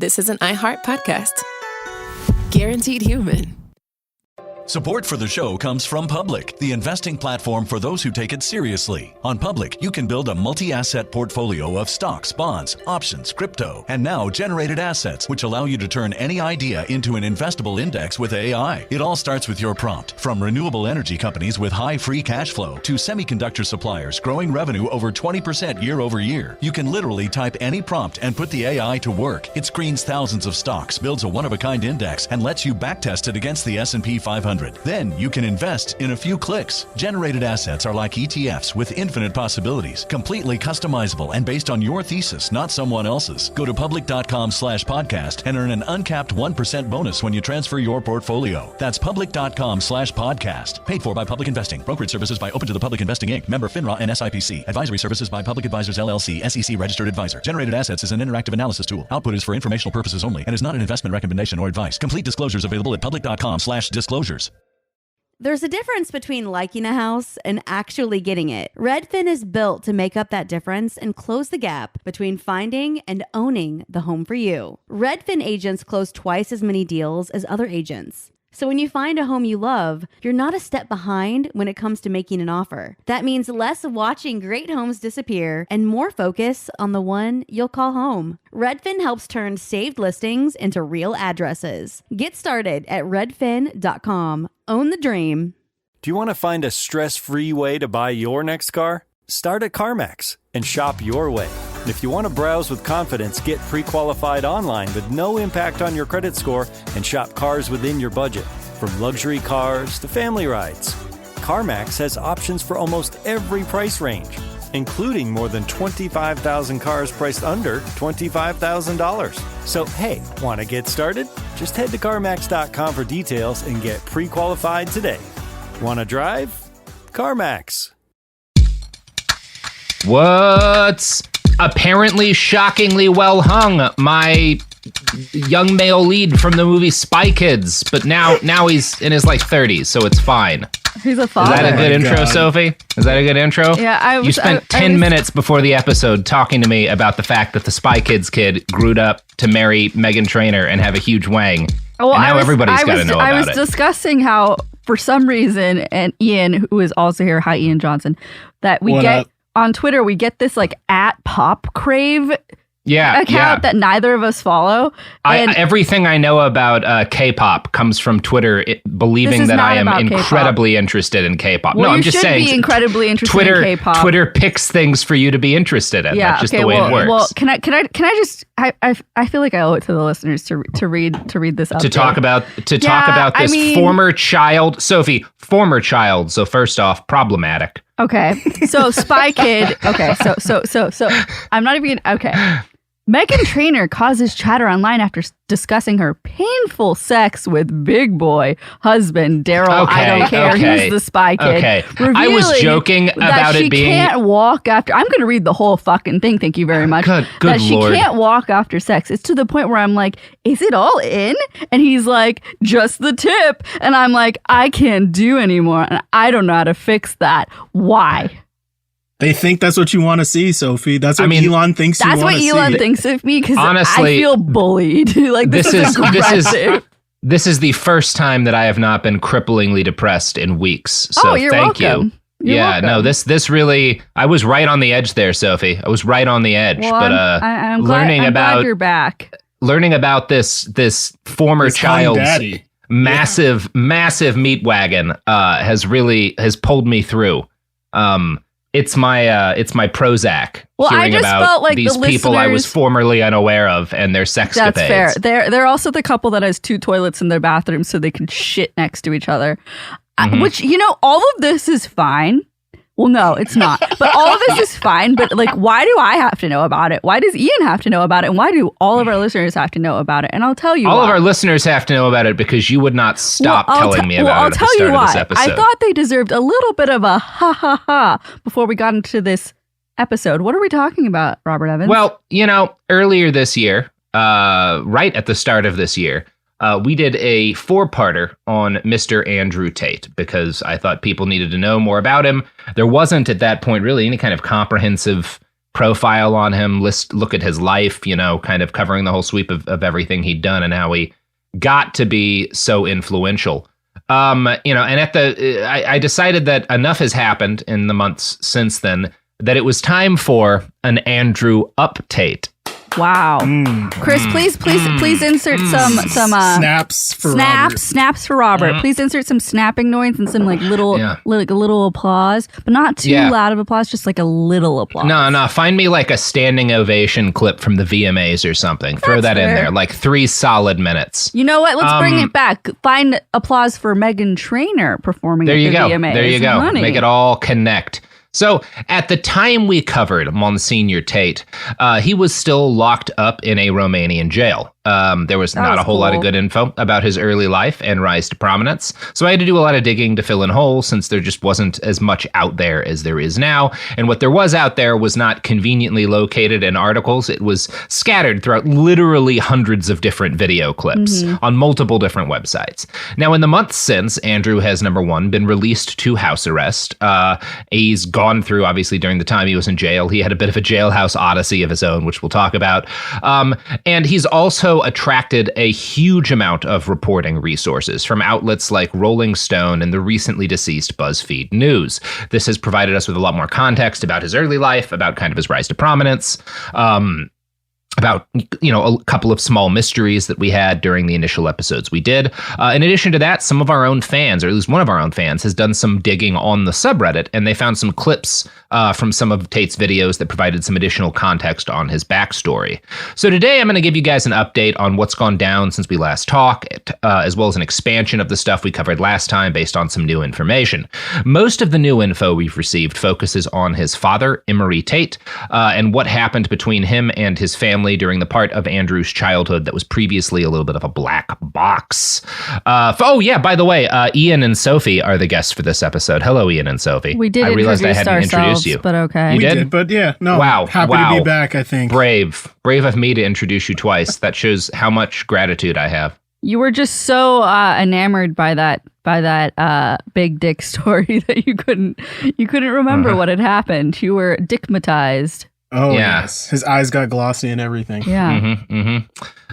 this is an iHeart podcast. Guaranteed human. Support for the show comes from Public, the investing platform for those who take it seriously. On Public, you can build a multi-asset portfolio of stocks, bonds, options, crypto, and now generated assets, which allow you to turn any idea into an investable index with AI. It all starts with your prompt. From renewable energy companies with high free cash flow to semiconductor suppliers growing revenue over 20% year over year, you can literally type any prompt and put the AI to work. It screens thousands of stocks, builds a one-of-a-kind index, and lets you backtest it against the S&P 500. Then you can invest in a few clicks. Generated assets are like ETFs with infinite possibilities, completely customizable and based on your thesis, not someone else's. Go to public.com/podcast and earn an uncapped 1% bonus when you transfer your portfolio. That's public.com/podcast. Paid for by Public Investing. Brokerage services by Open to the Public Investing Inc. Member FINRA and SIPC. Advisory services by Public Advisors LLC, SEC registered advisor. Generated assets is an interactive analysis tool. Output is for informational purposes only and is not an investment recommendation or advice. Complete disclosures available at public.com/disclosures. There's a difference between liking a house and actually getting it. Redfin is built to make up that difference and close the gap between finding and owning the home for you. Redfin agents close twice as many deals as other agents. So when you find a home you love, you're not a step behind when it comes to making an offer. That means less watching great homes disappear and more focus on the one you'll call home. Redfin helps turn saved listings into real addresses. Get started at redfin.com. Own the dream. Do you want to find a stress-free way to buy your next car? Start at CarMax and shop your way. And if you want to browse with confidence, get pre-qualified online with no impact on your credit score and shop cars within your budget. From luxury cars to family rides, CarMax has options for almost every price range, including more than 25,000 cars priced under $25,000. So hey, want to get started? Just head to CarMax.com for details and get pre-qualified today. Want to drive? CarMax. What's apparently shockingly well hung? My young male lead from the movie Spy Kids, but now he's in his like 30s, so it's fine. He's a father. Is that a good intro, Sophie? Is that a good intro? Yeah, you spent 10 minutes before the episode talking to me about the fact that the Spy Kids kid grew up to marry Meghan Trainor and have a huge wang. Well, and now everybody's got to know about it. I was discussing how, for some reason, and Ian, who is also here, hi Ian Johnson, that we get on Twitter, we get this like @PopCrave account that neither of us follow. Everything I know about K-pop comes from Twitter, believing that I am incredibly interested in K-pop. Well, no, I'm just saying. Be incredibly interested in K-pop. Twitter picks things for you to be interested in. That's just the way it works. Well, can I just? I feel like I owe it to the listeners to read this update. To talk about this former child, Sophie, former child. So first off, problematic. Okay, so Spy Kid. Okay, so I'm not even okay. Meghan Trainor causes chatter online after discussing her painful sex with big boy husband Daryl. I don't care. He's the Spy Kid. Okay, I was joking about it being. She can't walk after. I'm going to read the whole fucking thing. Thank you very much. Good that she Lord. Can't walk after sex. It's to the point where I'm like, is it all in? And he's like, just the tip. And I'm like, I can't do anymore, and I don't know how to fix that. Why? They think that's what you want to see, Sophie. That's what Elon thinks you want to see. That's what Elon thinks of me, because honestly, I feel bullied. Like this is the first time that I have not been cripplingly depressed in weeks. So you're thank welcome. you. You're welcome. No, this really, I was right on the edge there, Sophie. I was right on the edge. Well, but I'm glad you're back. Learning about this former child's massive meat wagon has pulled me through. It's my Prozac. Well, hearing I just about felt like these the people I was formerly unaware of and their sexcapades. That's fair. They're also the couple that has 2 toilets in their bathroom so they can shit next to each other. Which, all of this is fine. Well, no, it's not. But all of this is fine. But like, why do I have to know about it? Why does Ian have to know about it? And why do all of our listeners have to know about it? And I'll tell you all why. of our listeners have to know about it because you would not stop telling me about it at the start of this episode. I thought they deserved a little bit of a ha before we got into this episode. What are we talking about, Robert Evans? Well, earlier this year, right at the start of this year, we did a 4-parter on Mr. Andrew Tate because I thought people needed to know more about him. There wasn't at that point really any kind of comprehensive profile on him, look at his life, you know, kind of covering the whole sweep of everything he'd done and how he got to be so influential. You know, and I decided that enough has happened in the months since then that it was time for an Andrew Tate. Wow. Chris, please insert some snaps for Robert. Snaps for Robert. Please insert some snapping noise and some like little applause, but not too loud of applause, just like a little applause. No. Find me like a standing ovation clip from the VMAs or something. Throw that in there, like 3 solid minutes. You know what? Let's bring it back. Find applause for Meghan Trainor performing at the VMAs. There you go. Honey. Make it all connect. So at the time we covered Monsignor Tate, he was still locked up in a Romanian jail. There was not a whole lot of good info about his early life and rise to prominence. So I had to do a lot of digging to fill in holes since there just wasn't as much out there as there is now. And what there was out there was not conveniently located in articles. It was scattered throughout literally hundreds of different video clips on multiple different websites. Now, in the months since, Andrew has, number one, been released to house arrest. He's gone through, obviously, during the time he was in jail. He had a bit of a jailhouse odyssey of his own, which we'll talk about. And he's also attracted a huge amount of reporting resources from outlets like Rolling Stone and the recently deceased BuzzFeed News. This has provided us with a lot more context about his early life, about kind of his rise to prominence, about, you know, a couple of small mysteries that we had during the initial episodes we did. In addition to that, some of our own fans, or at least one of our own fans, has done some digging on the subreddit, and they found some clips from some of Tate's videos that provided some additional context on his backstory. So today I'm going to give you guys an update on what's gone down since we last talked, as well as an expansion of the stuff we covered last time based on some new information. Most of the new info we've received focuses on his father, Andrew Tate, and what happened between him and his family during the part of Andrew's childhood that was previously a little bit of a black box. By the way, Ian and Sophie are the guests for this episode. Hello, Ian and Sophie. We did. I realized I hadn't introduced you, but okay. We did, but yeah, no. Wow, happy to be back. I think brave of me to introduce you twice. That shows how much gratitude I have. You were just so enamored by that big dick story that you couldn't remember what had happened. You were dickmatized. Oh, yeah. Yes. His eyes got glossy and everything. Yeah.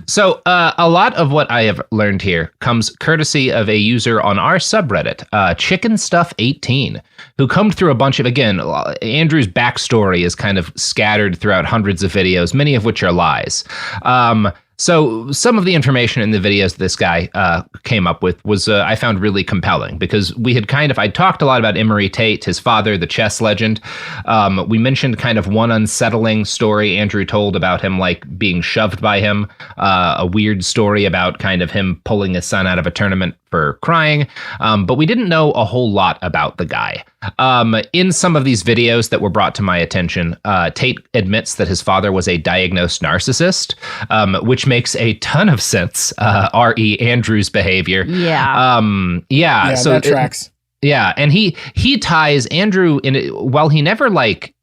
So a lot of what I have learned here comes courtesy of a user on our subreddit, Chicken Stuff 18, who combed through a bunch of, again, Andrew's backstory is kind of scattered throughout hundreds of videos, many of which are lies. So some of the information in the videos this guy came up with was, I found really compelling because I talked a lot about Andrew Tate, his father, the chess legend. We mentioned kind of one unsettling story Andrew told about him, like being shoved by him, a weird story about kind of him pulling his son out of a tournament for crying. But we didn't know a whole lot about the guy. In some of these videos that were brought to my attention, Tate admits that his father was a diagnosed narcissist, which makes a ton of sense. R.E. Andrew's behavior. Yeah. Yeah, so that tracks. And he ties Andrew in, while he never like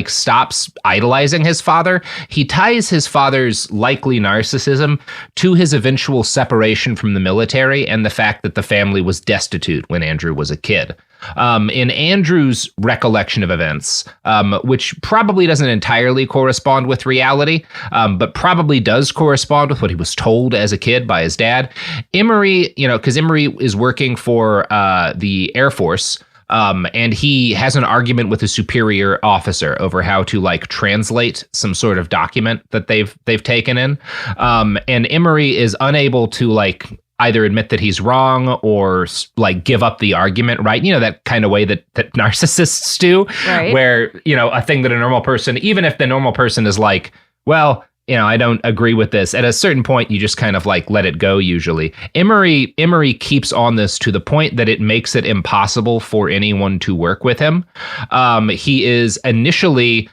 stops idolizing his father, he ties his father's likely narcissism to his eventual separation from the military and the fact that the family was destitute when Andrew was a kid. In Andrew's recollection of events, which probably doesn't entirely correspond with reality, but probably does correspond with what he was told as a kid by his dad, Emery, because Emery is working for the Air Force, and he has an argument with a superior officer over how to translate some sort of document that they've taken in. And Emery is unable to either admit that he's wrong or give up the argument, right? That kind of way that narcissists do, right? Where, a thing that a normal person, even if the normal person is well, I don't agree with this. At a certain point, you just kind of let it go usually. Emery keeps on this to the point that it makes it impossible for anyone to work with him. He is initially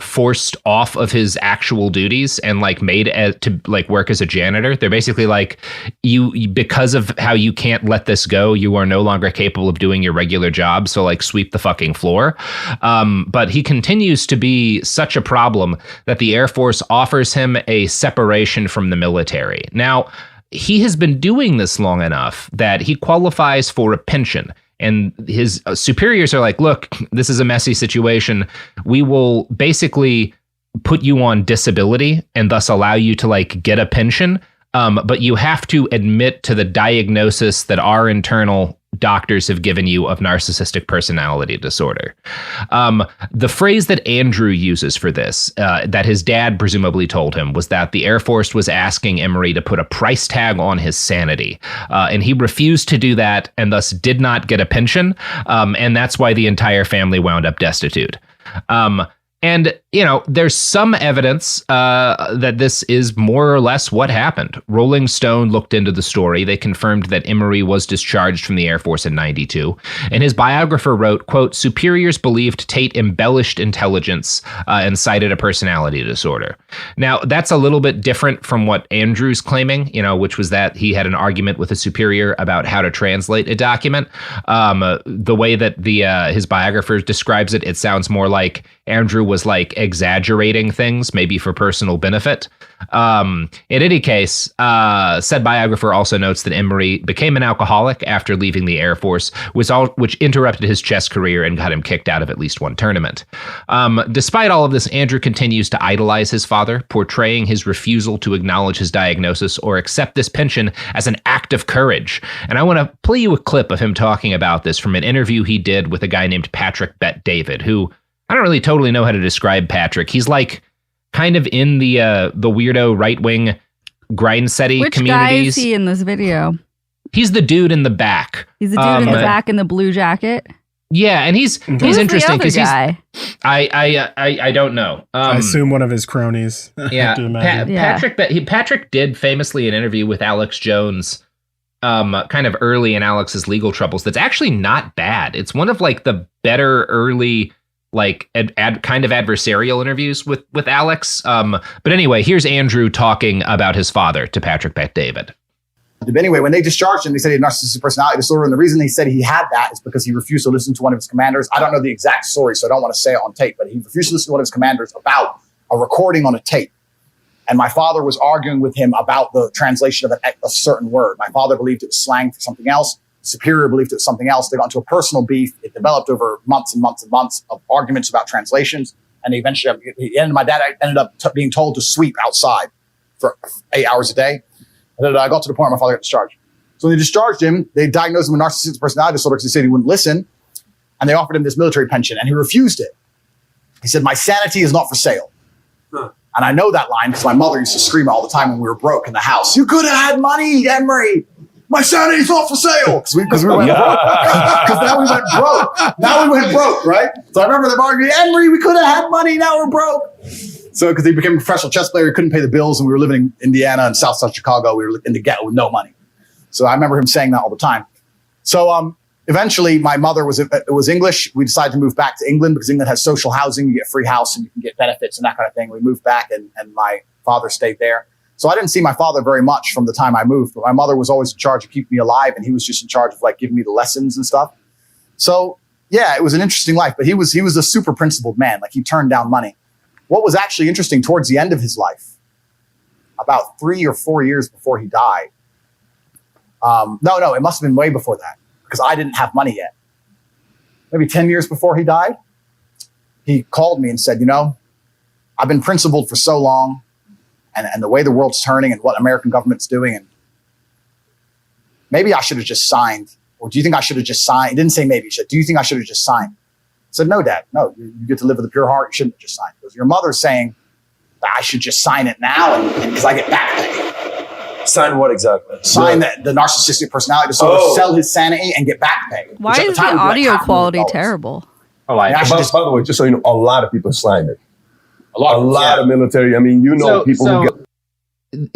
forced off of his actual duties and made to work as a janitor. They're basically you because of how you can't let this go, you are no longer capable of doing your regular job. So sweep the fucking floor. But he continues to be such a problem that the Air Force offers him a separation from the military. Now, he has been doing this long enough that he qualifies for a pension. And his superiors are like, look, this is a messy situation. We will basically put you on disability and thus allow you to like get a pension. But you have to admit to the diagnosis that our internal doctors have given you of narcissistic personality disorder. The phrase that Andrew uses for this, that his dad presumably told him, was that the Air Force was asking Emery to put a price tag on his sanity. And he refused to do that and thus did not get a pension. And that's why the entire family wound up destitute. And, you know, there's some evidence that this is more or less what happened. Rolling Stone looked into the story. They confirmed that Emery was discharged from the Air Force in 92. And his biographer wrote, quote, superiors believed Tate embellished intelligence and cited a personality disorder. Now, that's a little bit different from what Andrew's claiming, you know, which was that he had an argument with a superior about how to translate a document. The way that his biographer describes it, it sounds more like Andrew was like exaggerating things, maybe for personal benefit. In any case, said biographer also notes that Emery became an alcoholic after leaving the Air Force, which interrupted his chess career and got him kicked out of at least one tournament. Despite all of this, Andrew continues to idolize his father, portraying his refusal to acknowledge his diagnosis or accept this pension as an act of courage. And I want to play you a clip of him talking about this from an interview he did with a guy named Patrick Bet David, who I don't really totally know how to describe Patrick. He's like kind of in the weirdo right-wing grindsteady communities. Which guy is he in this video? He's the dude in the back. He's the dude in the back in the blue jacket? Yeah, and he's interesting because I don't know. I assume one of his cronies. Yeah, Patrick did famously an interview with Alex Jones kind of early in Alex's legal troubles. That's actually not bad. It's one of like the better early like kind of adversarial interviews with Alex. But anyway, here's Andrew talking about his father to Patrick Bet David. But anyway, when they discharged him, they said he had narcissistic personality disorder. And the reason he said he had that is because he refused to listen to one of his commanders. I don't know the exact story, so I don't want to say it on tape, but he refused to listen to one of his commanders about a recording on a tape. And my father was arguing with him about the translation of a certain word. My father believed it was slang for something else. Superior believed it was something else. They got into a personal beef. It developed over months and months and months of arguments about translations. And eventually, my dad ended up being told to sweep outside for 8 hours a day. And then I got to the point where my father got discharged. So when they discharged him, they diagnosed him with narcissistic personality disorder because they said he wouldn't listen. And they offered him this military pension, and he refused it. He said, my sanity is not for sale. Huh. And I know that line because my mother used to scream all the time when we were broke in the house. You could have had money, Emery. My sanity's not for sale. Because we went broke. Because now we went broke. Now we went broke, right? So I remember them arguing, Emery, we could have had money. Now we're broke. So because he became a professional chess player, he couldn't pay the bills, and we were living in Indiana and South Chicago. We were in the ghetto with no money. So I remember him saying that all the time. So eventually, my mother was English. We decided to move back to England because England has social housing. You get a free house and you can get benefits and that kind of thing. We moved back, and my father stayed there. So I didn't see my father very much from the time I moved, but my mother was always in charge of keeping me alive, and he was just in charge of like giving me the lessons and stuff. So yeah, it was an interesting life, but he was a super principled man. Like he turned down money. What was actually interesting towards the end of his life, about 3 or 4 years before he died. No, it must have been way before that because I didn't have money yet. Maybe 10 years before he died, he called me and said, you know, I've been principled for so long. And the way the world's turning and what American government's doing. And maybe I should have just signed. Or do you think I should have just signed? He didn't say maybe. He said, do you think I should have just signed? I said, no, Dad. No, you get to live with a pure heart. You shouldn't have just signed. Because your mother's saying that I should just sign it now and because I get back pay. Sign what exactly? Sign the narcissistic personality disorder, sell his sanity and get back pay. Why is the audio quality terrible? Oh, by the way, just so you know, a lot of people signed it. A lot of military. I mean, people who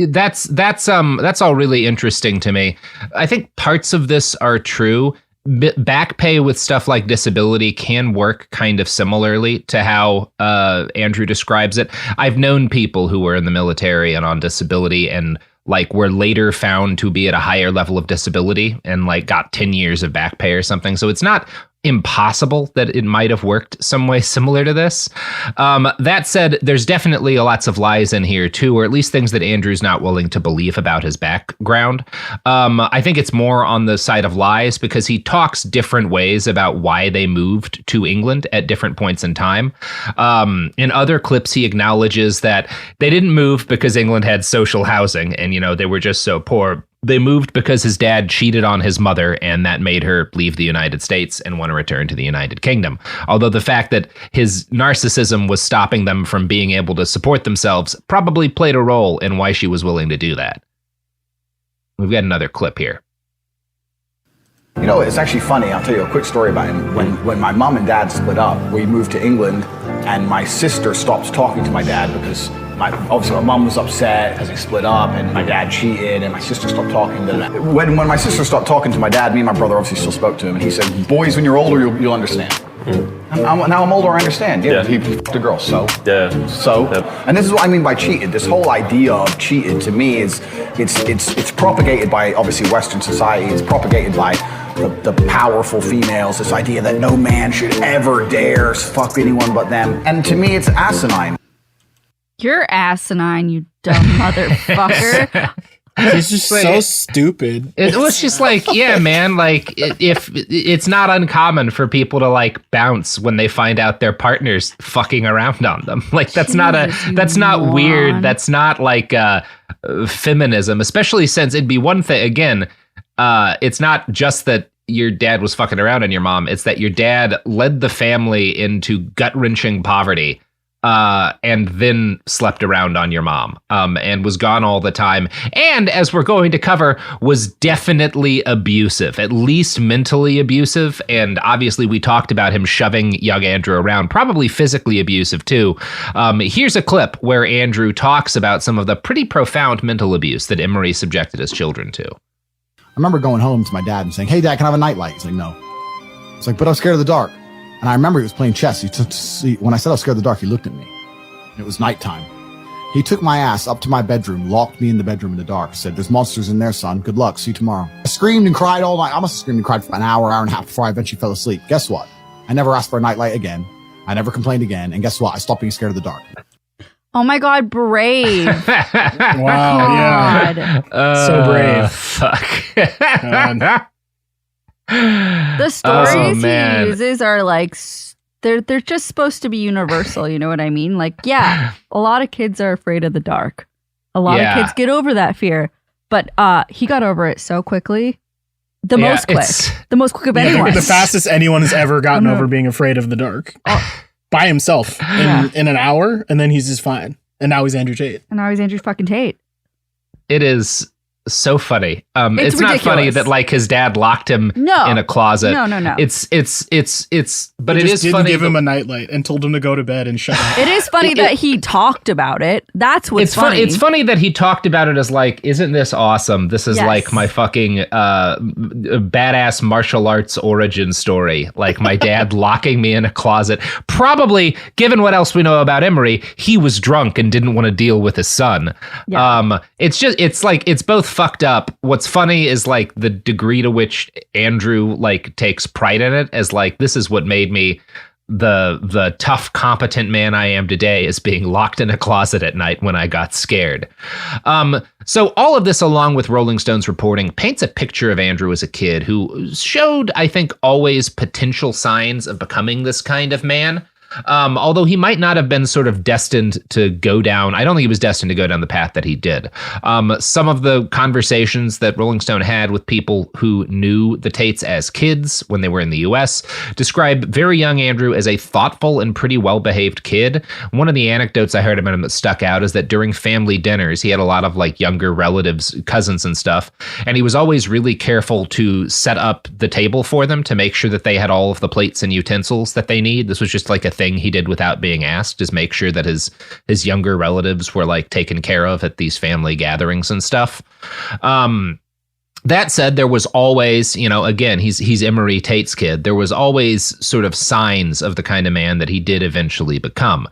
get. That's all really interesting to me. I think parts of this are true. Back pay with stuff like disability can work kind of similarly to how Andrew describes it. I've known people who were in the military and on disability and like were later found to be at a higher level of disability and like got 10 years of back pay or something. So it's not impossible that it might have worked some way similar to this. That said, there's definitely lots of lies in here too, or at least things that Andrew's not willing to believe about his background. I think it's more on the side of lies because he talks different ways about why they moved to England at different points in time. In other clips, he acknowledges that they didn't move because England had social housing and, they were just so poor. They moved because his dad cheated on his mother, and that made her leave the United States and want to return to the United Kingdom. Although the fact that his narcissism was stopping them from being able to support themselves probably played a role in why she was willing to do that. We've got another clip here. It's actually funny. I'll tell you a quick story about him. When my mom and dad split up, we moved to England, and my sister stopped talking to my dad because obviously my mom was upset because they split up, and my dad cheated, and my sister stopped talking to them. When my sister stopped talking to my dad, me and my brother obviously still spoke to him, and he said, "Boys, when you're older, you'll understand." Now I'm older, I understand. Yeah. He f***ed a girl, so. Yeah. So. Yep. And this is what I mean by cheated. This whole idea of cheated to me is, it's propagated by obviously Western society. It's propagated by the powerful females. This idea that no man should ever dare fuck anyone but them. And to me, it's asinine. You're asinine, you dumb motherfucker. He's just so stupid. It was just like, yeah, man, like if it's not uncommon for people to like bounce when they find out their partner's fucking around on them. Like that's not weird. That's not like feminism, especially since it'd be one thing. Again, it's not just that your dad was fucking around on your mom. It's that your dad led the family into gut-wrenching poverty. And then slept around on your mom, and was gone all the time. And as we're going to cover, was definitely abusive, at least mentally abusive. And obviously we talked about him shoving young Andrew around, probably physically abusive too. Here's a clip where Andrew talks about some of the pretty profound mental abuse that Emery subjected his children to. I remember going home to my dad and saying, "Hey, Dad, can I have a nightlight?" He's like, "No." It's like, "But I'm scared of the dark." And I remember he was playing chess. When I said I was scared of the dark, he looked at me. It was nighttime. He took my ass up to my bedroom, locked me in the bedroom in the dark, said, "There's monsters in there, son. Good luck. See you tomorrow." I screamed and cried all night. I must have screamed and cried for an hour and a half before I eventually fell asleep. Guess what? I never asked for a nightlight again. I never complained again. And guess what? I stopped being scared of the dark. Oh my God, brave. Wow, yeah. So brave. Fuck. The stories he uses are like, they're just supposed to be universal. You know what I mean? Like, yeah, a lot of kids are afraid of the dark. A lot of kids get over that fear, but he got over it so quickly. The most quick of anyone. The fastest anyone has ever gotten over being afraid of the dark by himself in an hour, and then he's just fine. And now he's Andrew Tate. And now he's Andrew fucking Tate. It is so funny. It's not funny that like his dad locked him in a closet. No. It's but it is didn't funny. Give him a nightlight and told him to go to bed and shut up. It is funny that he talked about it. That's what's funny. It's funny that he talked about it as like, isn't this awesome? This is like my fucking badass martial arts origin story. Like my dad locking me in a closet. Probably, given what else we know about Emery, he was drunk and didn't want to deal with his son. Yeah. It's both fucked up. What's funny is like the degree to which Andrew like takes pride in it, as like, this is what made me the tough, competent man I am today, is being locked in a closet at night when I got scared. So all of this, along with Rolling Stone's reporting, paints a picture of Andrew as a kid who showed, I think, always potential signs of becoming this kind of man. Although he might not have been sort of destined to go down. I don't think he was destined to go down the path that he did. Some of the conversations that Rolling Stone had with people who knew the Tates as kids when they were in the US describe very young Andrew as a thoughtful and pretty well-behaved kid. One of the anecdotes I heard about him that stuck out is that during family dinners, he had a lot of like younger relatives, cousins and stuff. And he was always really careful to set up the table for them to make sure that they had all of the plates and utensils that they need. This was just like a thing he did without being asked, is make sure that his younger relatives were like taken care of at these family gatherings and stuff. That said, there was always, again, he's Emery Tate's kid. There was always sort of signs of the kind of man that he did eventually become.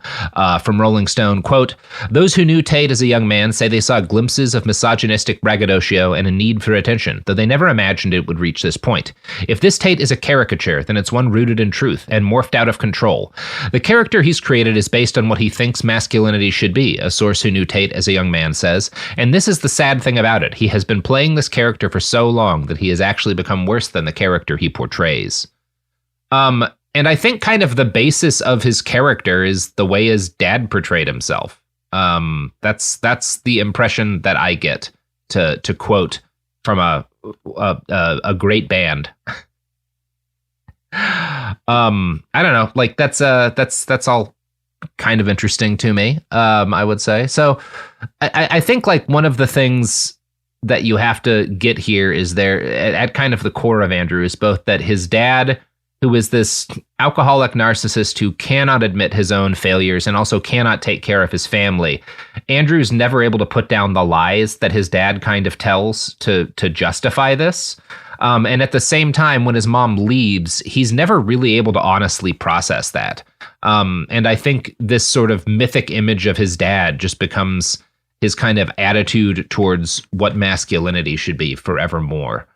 From Rolling Stone, quote, "Those who knew Tate as a young man say they saw glimpses of misogynistic braggadocio and a need for attention, though they never imagined it would reach this point. If this Tate is a caricature, then it's one rooted in truth and morphed out of control. The character he's created is based on what he thinks masculinity should be," a source who knew Tate as a young man says. "And this is the sad thing about it. He has been playing this character for so long that he has actually become worse than the character he portrays." And I think kind of the basis of his character is the way his dad portrayed himself. That's the impression that I get, to quote from a great band. I don't know, like that's all kind of interesting to me. I would say so. I think like one of the things that you have to get here is there at kind of the core of Andrew is both that his dad, who is this alcoholic narcissist who cannot admit his own failures and also cannot take care of his family. Andrew's never able to put down the lies that his dad kind of tells to justify this. And at the same time, when his mom leaves, he's never really able to honestly process that. And I think this sort of mythic image of his dad just becomes his kind of attitude towards what masculinity should be forevermore.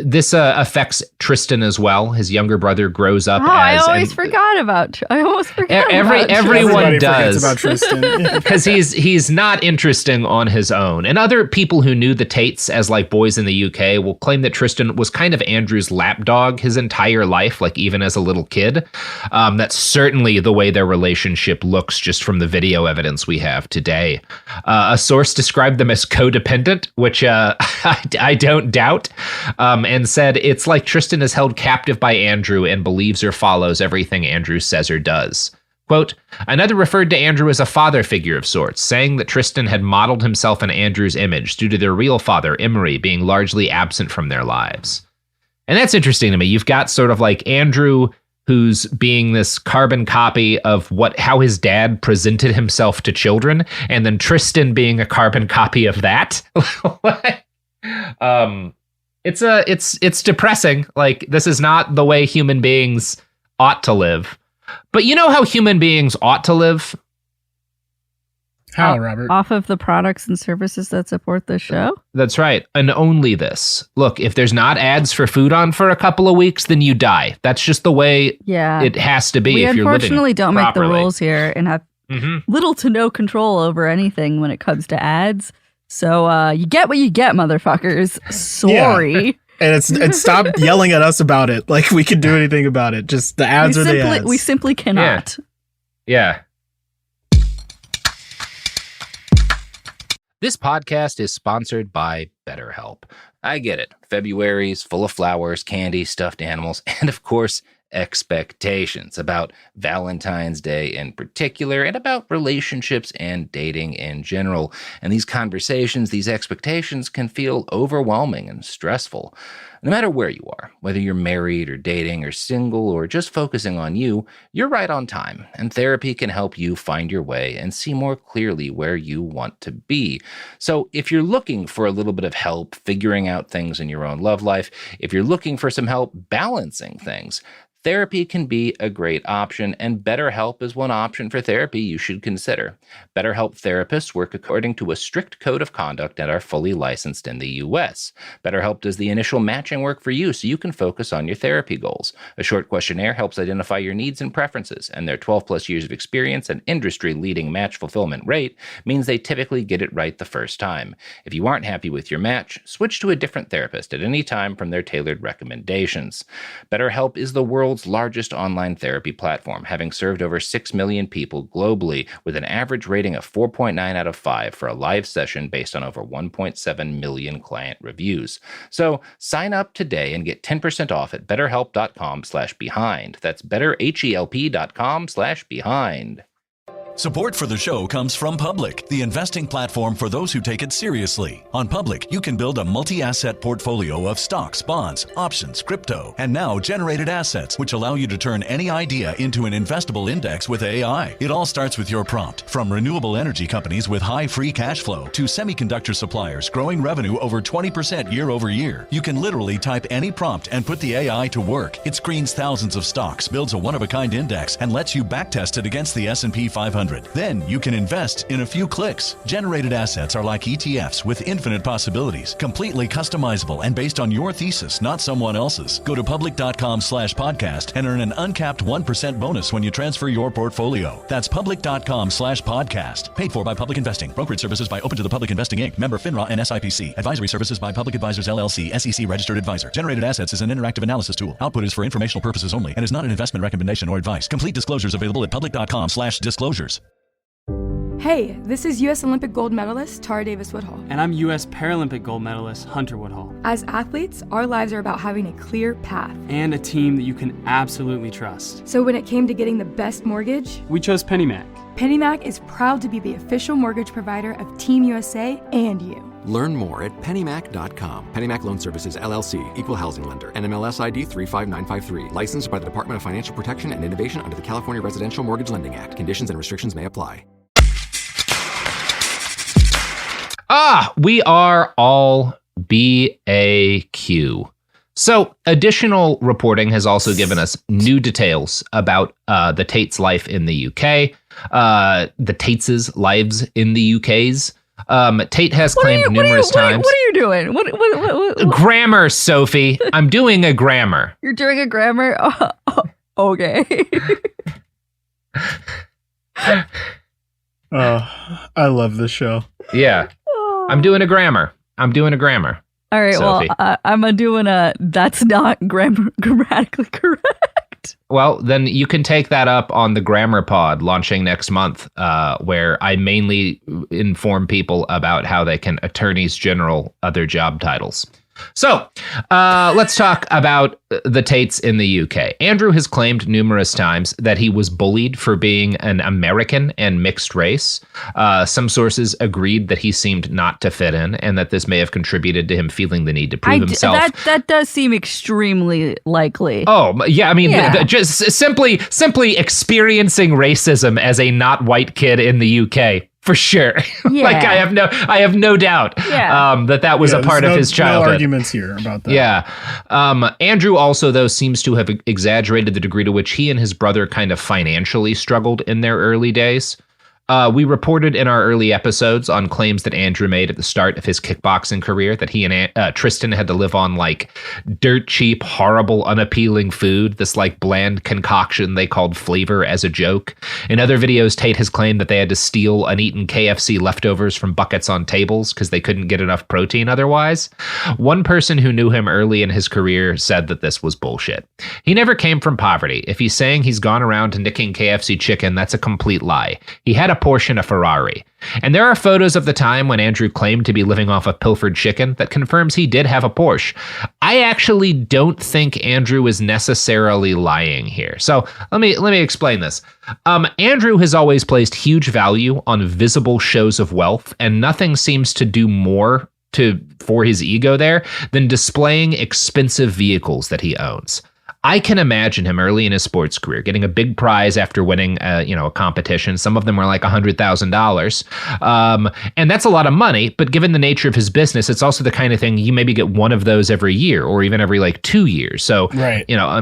This affects Tristan as well. His younger brother grows up as... I almost forgot about everyone does. About Tristan. Because he's not interesting on his own. And other people who knew the Tates as like boys in the UK will claim that Tristan was kind of Andrew's lapdog his entire life, like even as a little kid. That's certainly the way their relationship looks just from the video evidence we have today. A source described them as codependent, which I don't doubt. And said, "It's like Tristan is held captive by Andrew and believes or follows everything Andrew says or does." Quote, "Another referred to Andrew as a father figure of sorts, saying that Tristan had modeled himself in Andrew's image due to their real father, Emery, being largely absent from their lives." And that's interesting to me. You've got sort of like Andrew, who's being this carbon copy of how his dad presented himself to children, and then Tristan being a carbon copy of that. It's depressing. Like, this is not the way human beings ought to live. But you know how human beings ought to live? How, Robert? Off of the products and services that support the show? That's right. And only this. Look, if there's not ads for food on for a couple of weeks, then you die. That's just the way it has to be if you're living properly. We unfortunately don't make the rules here and have little to no control over anything when it comes to ads. So you get what you get, motherfuckers. Sorry. Yeah. And stop yelling at us about it. Like we can do anything about it. Just the ads the ads. We simply cannot. Yeah. This podcast is sponsored by BetterHelp. I get it. February's full of flowers, candy, stuffed animals, and of course, expectations about Valentine's Day in particular and about relationships and dating in general. And these conversations, these expectations can feel overwhelming and stressful. No matter where you are, whether you're married or dating or single or just focusing on you, you're right on time. And therapy can help you find your way and see more clearly where you want to be. So if you're looking for a little bit of help figuring out things in your own love life, if you're looking for some help balancing things, therapy can be a great option, and BetterHelp is one option for therapy you should consider. BetterHelp therapists work according to a strict code of conduct and are fully licensed in the U.S. BetterHelp does the initial matching work for you so you can focus on your therapy goals. A short questionnaire helps identify your needs and preferences, and their 12-plus years of experience and industry-leading match fulfillment rate means they typically get it right the first time. If you aren't happy with your match, switch to a different therapist at any time from their tailored recommendations. BetterHelp is the world's largest online therapy platform, having served over 6 million people globally with an average rating of 4.9 out of 5 for a live session based on over 1.7 million client reviews. So sign up today and get 10% off at betterhelp.com/behind. That's betterhelp.com/behind. Support for the show comes from Public, the investing platform for those who take it seriously. On Public, you can build a multi-asset portfolio of stocks, bonds, options, crypto, and now generated assets, which allow you to turn any idea into an investable index with AI. It all starts with your prompt. From renewable energy companies with high free cash flow to semiconductor suppliers growing revenue over 20% year over year, you can literally type any prompt and put the AI to work. It screens thousands of stocks, builds a one-of-a-kind index, and lets you backtest it against the S&P 500. Then you can invest in a few clicks. Generated assets are like ETFs with infinite possibilities, completely customizable and based on your thesis, not someone else's. Go to public.com/podcast and earn an uncapped 1% bonus when you transfer your portfolio. That's public.com/podcast. Paid for by Public Investing. Brokerage services by Open to the Public Investing Inc. Member FINRA and SIPC. Advisory services by Public Advisors LLC, SEC registered advisor. Generated assets is an interactive analysis tool. Output is for informational purposes only and is not an investment recommendation or advice. Complete disclosures available at public.com/disclosures. Hey, this is U.S. Olympic gold medalist Tara Davis-Woodhull. And I'm U.S. Paralympic gold medalist Hunter Woodhull. As athletes, our lives are about having a clear path. And a team that you can absolutely trust. So when it came to getting the best mortgage, we chose PennyMac. PennyMac is proud to be the official mortgage provider of Team USA and you. Learn more at pennymac.com. PennyMac Loan Services, LLC, Equal Housing Lender, NMLS ID 35953. Licensed by the Department of Financial Protection and Innovation under the California Residential Mortgage Lending Act. Conditions and restrictions may apply. We are all BAQ. So, additional reporting has also given us new details about the Tate's life in the UK, the Tate's lives in the UK's. Tate has claimed numerous times. What are you doing? What? Grammar, Sophie. I'm doing a grammar. You're doing a grammar? Okay. I love this show. Yeah. I'm doing a grammar. All right, Sophie. Well, I'm doing a that's not grammatically correct. Well, then you can take that up on the Grammar Pod launching next month, where I mainly inform people about how they can attorneys general other job titles. So let's talk about the Tates in the UK. Andrew has claimed numerous times that he was bullied for being an American and mixed race. Some sources agreed that he seemed not to fit in and that this may have contributed to him feeling the need to prove himself. That does seem extremely likely. Oh, yeah. I mean, just simply experiencing racism as a not white kid in the UK. For sure. Yeah. Like I have no doubt that was a part of his childhood. No arguments here about that. Yeah. Andrew also, though, seems to have exaggerated the degree to which he and his brother kind of financially struggled in their early days. We reported in our early episodes on claims that Andrew made at the start of his kickboxing career that he and Tristan had to live on like dirt cheap, horrible, unappealing food, this like bland concoction they called flavor as a joke. In other videos, Tate has claimed that they had to steal uneaten KFC leftovers from buckets on tables because they couldn't get enough protein otherwise. One person who knew him early in his career said that this was bullshit. He never came from poverty. If he's saying he's gone around to nicking KFC chicken, that's a complete lie. He had a Porsche and a Ferrari. And there are photos of the time when Andrew claimed to be living off of pilfered chicken that confirms he did have a Porsche. I actually don't think Andrew is necessarily lying here. So let me explain this. Andrew has always placed huge value on visible shows of wealth, and nothing seems to do more for his ego there than displaying expensive vehicles that he owns. I can imagine him early in his sports career getting a big prize after winning, a competition. Some of them were like $100,000. And that's a lot of money. But given the nature of his business, it's also the kind of thing you maybe get one of those every year or even every like 2 years. So,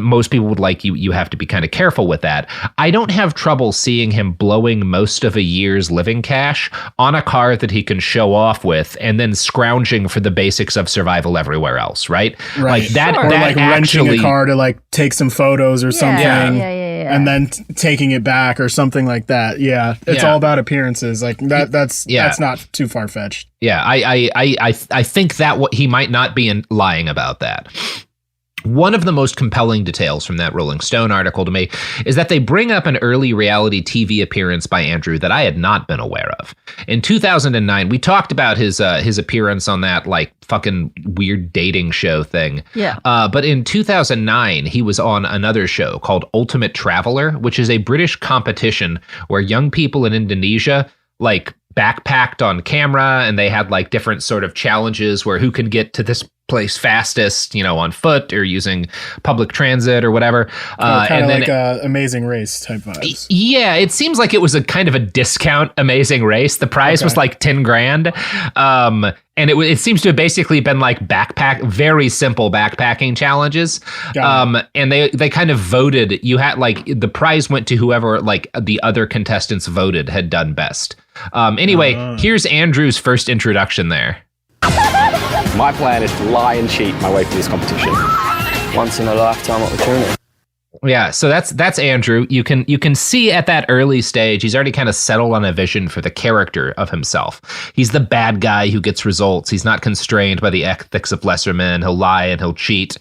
most people would like you have to be kind of careful with that. I don't have trouble seeing him blowing most of a year's living cash on a car that he can show off with and then scrounging for the basics of survival everywhere else. Right. Like that, or that like actually, renting a car to like take some photos or something and then taking it back or something like that. Yeah. It's all about appearances. Like that's not too far fetched. Yeah. I think that he might not be lying about that. One of the most compelling details from that Rolling Stone article to me is that they bring up an early reality TV appearance by Andrew that I had not been aware of. In 2009, we talked about his appearance on that like fucking weird dating show thing. Yeah. But in 2009, he was on another show called Ultimate Traveler, which is a British competition where young people in Indonesia like backpacked on camera, and they had like different sort of challenges where who can get to this place fastest, on foot or using public transit or whatever. Kind of like a Amazing Race type vibes. Yeah, it seems like it was a kind of a discount Amazing Race. The prize was like $10,000. And it seems to have basically been like very simple backpacking challenges. And they kind of voted. You had like the prize went to whoever like the other contestants voted had done best. Anyway, here's Andrew's first introduction there. My plan is to lie and cheat my way through this competition. Once in a lifetime opportunity. Yeah, so that's Andrew. You can see at that early stage, he's already kind of settled on a vision for the character of himself. He's the bad guy who gets results. He's not constrained by the ethics of lesser men. He'll lie and he'll cheat.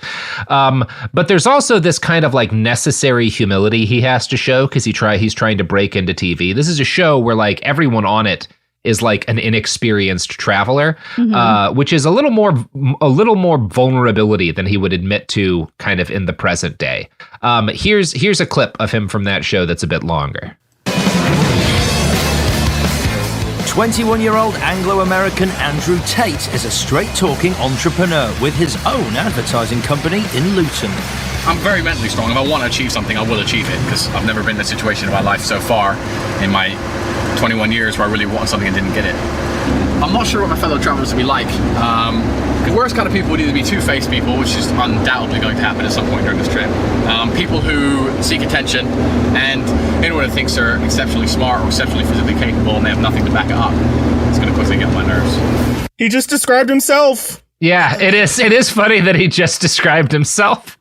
But there's also this kind of like necessary humility he has to show because he's trying to break into TV. This is a show where like everyone on it is like an inexperienced traveler, which is a little more vulnerability than he would admit to kind of in the present day. Here's a clip of him from that show that's a bit longer. 21-year-old Anglo-American Andrew Tate is a straight-talking entrepreneur with his own advertising company in Luton. I'm very mentally strong. If I want to achieve something, I will achieve it because I've never been in a situation in my life so far in my 21 years where I really wanted something and didn't get it. I'm not sure what my fellow travelers will be like. The worst kind of people would either be two-faced people, which is undoubtedly going to happen at some point during this trip. People who seek attention and anyone who thinks they're exceptionally smart or exceptionally physically capable and they have nothing to back it up. It's going to quickly get on my nerves. He just described himself. Yeah, it is. It is funny that he just described himself.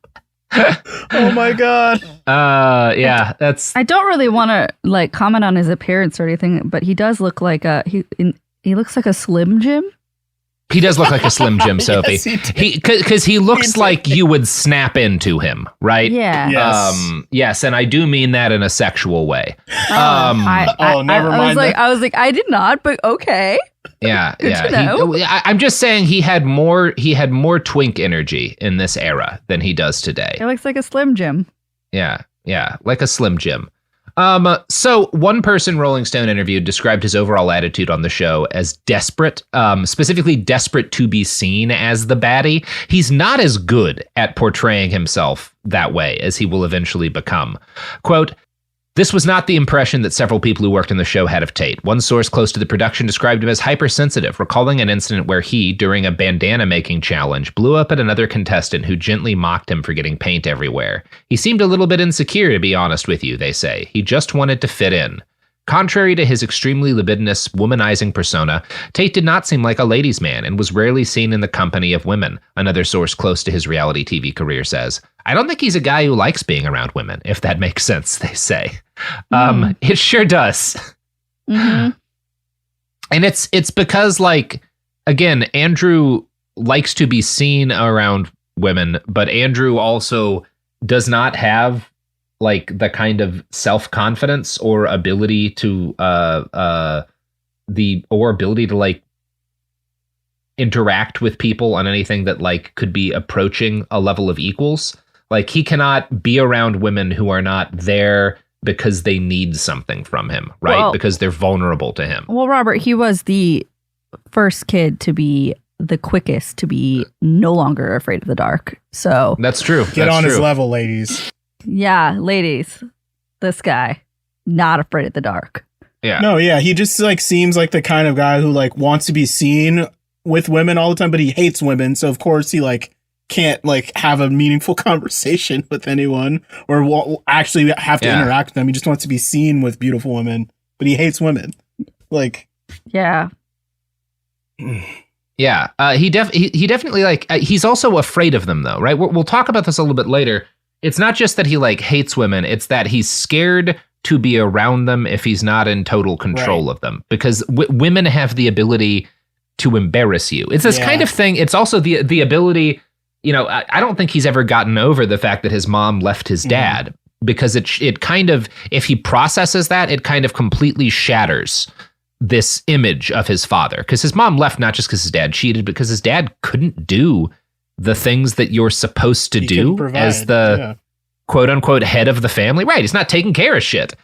Oh my god. Yeah, that's. I don't really want to like comment on his appearance or anything, but he does look like he looks like a Slim Jim. He does look like a Slim Jim, Sophie. Yes, because he looks like you would snap into him, right? Yeah. Yes. Yes, and I do mean that in a sexual way. Never mind. I was like, I did not, but okay. Yeah, Good to know. I'm just saying he had more twink energy in this era than he does today. He looks like a Slim Jim. Yeah, like a Slim Jim. So one person Rolling Stone interviewed described his overall attitude on the show as desperate, specifically desperate to be seen as the baddie. He's not as good at portraying himself that way as he will eventually become. Quote, "This was not the impression that several people who worked in the show had of Tate. One source close to the production described him as hypersensitive, recalling an incident where he, during a bandana making challenge, blew up at another contestant who gently mocked him for getting paint everywhere. He seemed a little bit insecure, to be honest with you, they say. He just wanted to fit in. Contrary to his extremely libidinous, womanizing persona, Tate did not seem like a ladies' man and was rarely seen in the company of women," another source close to his reality TV career says. "I don't think he's a guy who likes being around women, if that makes sense," they say. It sure does. Mm-hmm. And it's because, like, again, Andrew likes to be seen around women, but Andrew also does not have like the kind of self-confidence or ability to ability to like interact with people on anything that like could be approaching a level of equals. Like he cannot be around women who are not there because they need something from him, right? Well, because they're vulnerable to him. Well, Robert, he was the first kid to be the quickest to be no longer afraid of the dark. So that's true. Get on his level, ladies. Yeah, ladies, this guy, not afraid of the dark. Yeah. No, yeah, he just like seems like the kind of guy who like wants to be seen with women all the time, but he hates women. So of course he like can't like have a meaningful conversation with anyone or actually have to interact with them. He just wants to be seen with beautiful women, but he hates women. Like, yeah. Yeah. He definitely like, he's also afraid of them though, right? We'll talk about this a little bit later. It's not just that he like hates women. It's that he's scared to be around them if he's not in total control of them, because women have the ability to embarrass you. It's this kind of thing. It's also the ability I don't think he's ever gotten over the fact that his mom left his dad, because it kind of, if he processes that, it kind of completely shatters this image of his father. Because his mom left not just because his dad cheated, but because his dad couldn't do the things that you're supposed to do as the quote unquote head of the family. Right. He's not taking care of shit.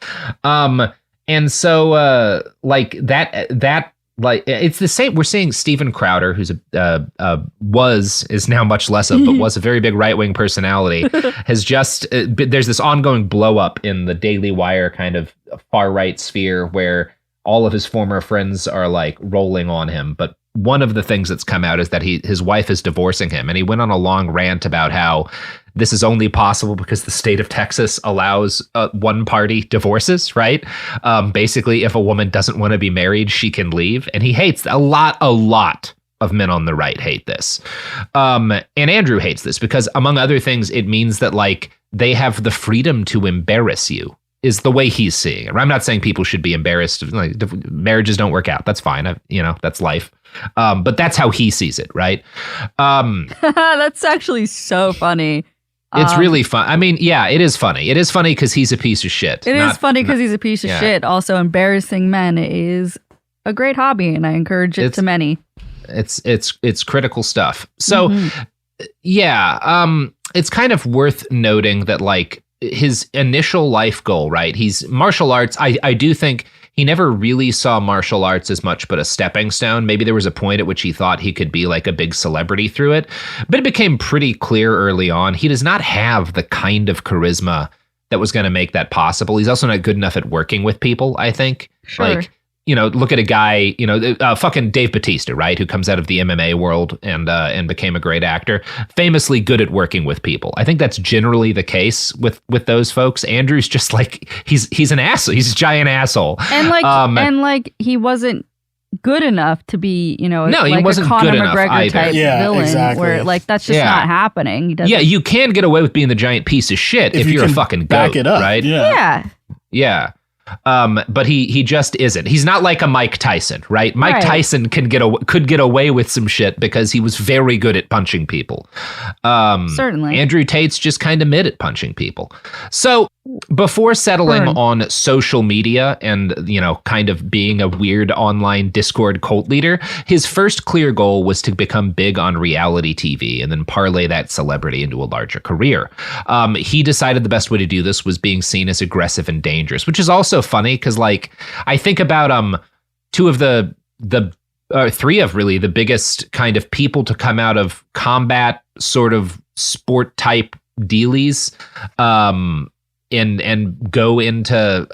And so like that, like, it's the same. We're seeing Steven Crowder, who's is now much less of, but was a very big right-wing personality, has just, there's this ongoing blow up in the Daily Wire kind of far right sphere where all of his former friends are like rolling on him. But one of the things that's come out is that his wife is divorcing him. And he went on a long rant about how this is only possible because the state of Texas allows one-party divorces, right? Basically, if a woman doesn't want to be married, she can leave. And he hates a lot of men on the right hate this. And Andrew hates this because, among other things, it means that like they have the freedom to embarrass you, is the way he's seeing it. I'm not saying people should be embarrassed. Like, marriages don't work out. That's fine. That's life. But that's how he sees it, right? That's actually so funny. It's really fun. I mean, yeah, it is funny. It is funny because he's a piece of shit. It is funny because he's a piece of shit. Also, embarrassing men is a great hobby, and I encourage it to many. It's critical stuff. So, it's kind of worth noting that like his initial life goal, right? He's martial arts. I do think he never really saw martial arts as much but a stepping stone. Maybe there was a point at which he thought he could be like a big celebrity through it, but it became pretty clear early on he does not have the kind of charisma that was going to make that possible. He's also not good enough at working with people, I think. Sure. Like, look at a guy, fucking Dave Bautista, right, who comes out of the MMA world and became a great actor, famously good at working with people. I think that's generally the case with those folks. Andrew's just like he's an asshole. He's a giant asshole. And like he wasn't good enough to be, he like wasn't a Conor good enough McGregor either. type villain, exactly. Where like that's just not happening. Yeah, you can get away with being the giant piece of shit if you're a fucking goat, back it up, right? Yeah. But he just isn't. He's not like a Mike Tyson, right? Mike Tyson could get away with some shit because he was very good at punching people. Certainly. Andrew Tate's just kind of mid at punching people. So before settling on social media and, kind of being a weird online Discord cult leader, his first clear goal was to become big on reality TV and then parlay that celebrity into a larger career. He decided the best way to do this was being seen as aggressive and dangerous, which is also funny because, like, I think about two of the three of really the biggest kind of people to come out of combat sort of sport type dealies and go into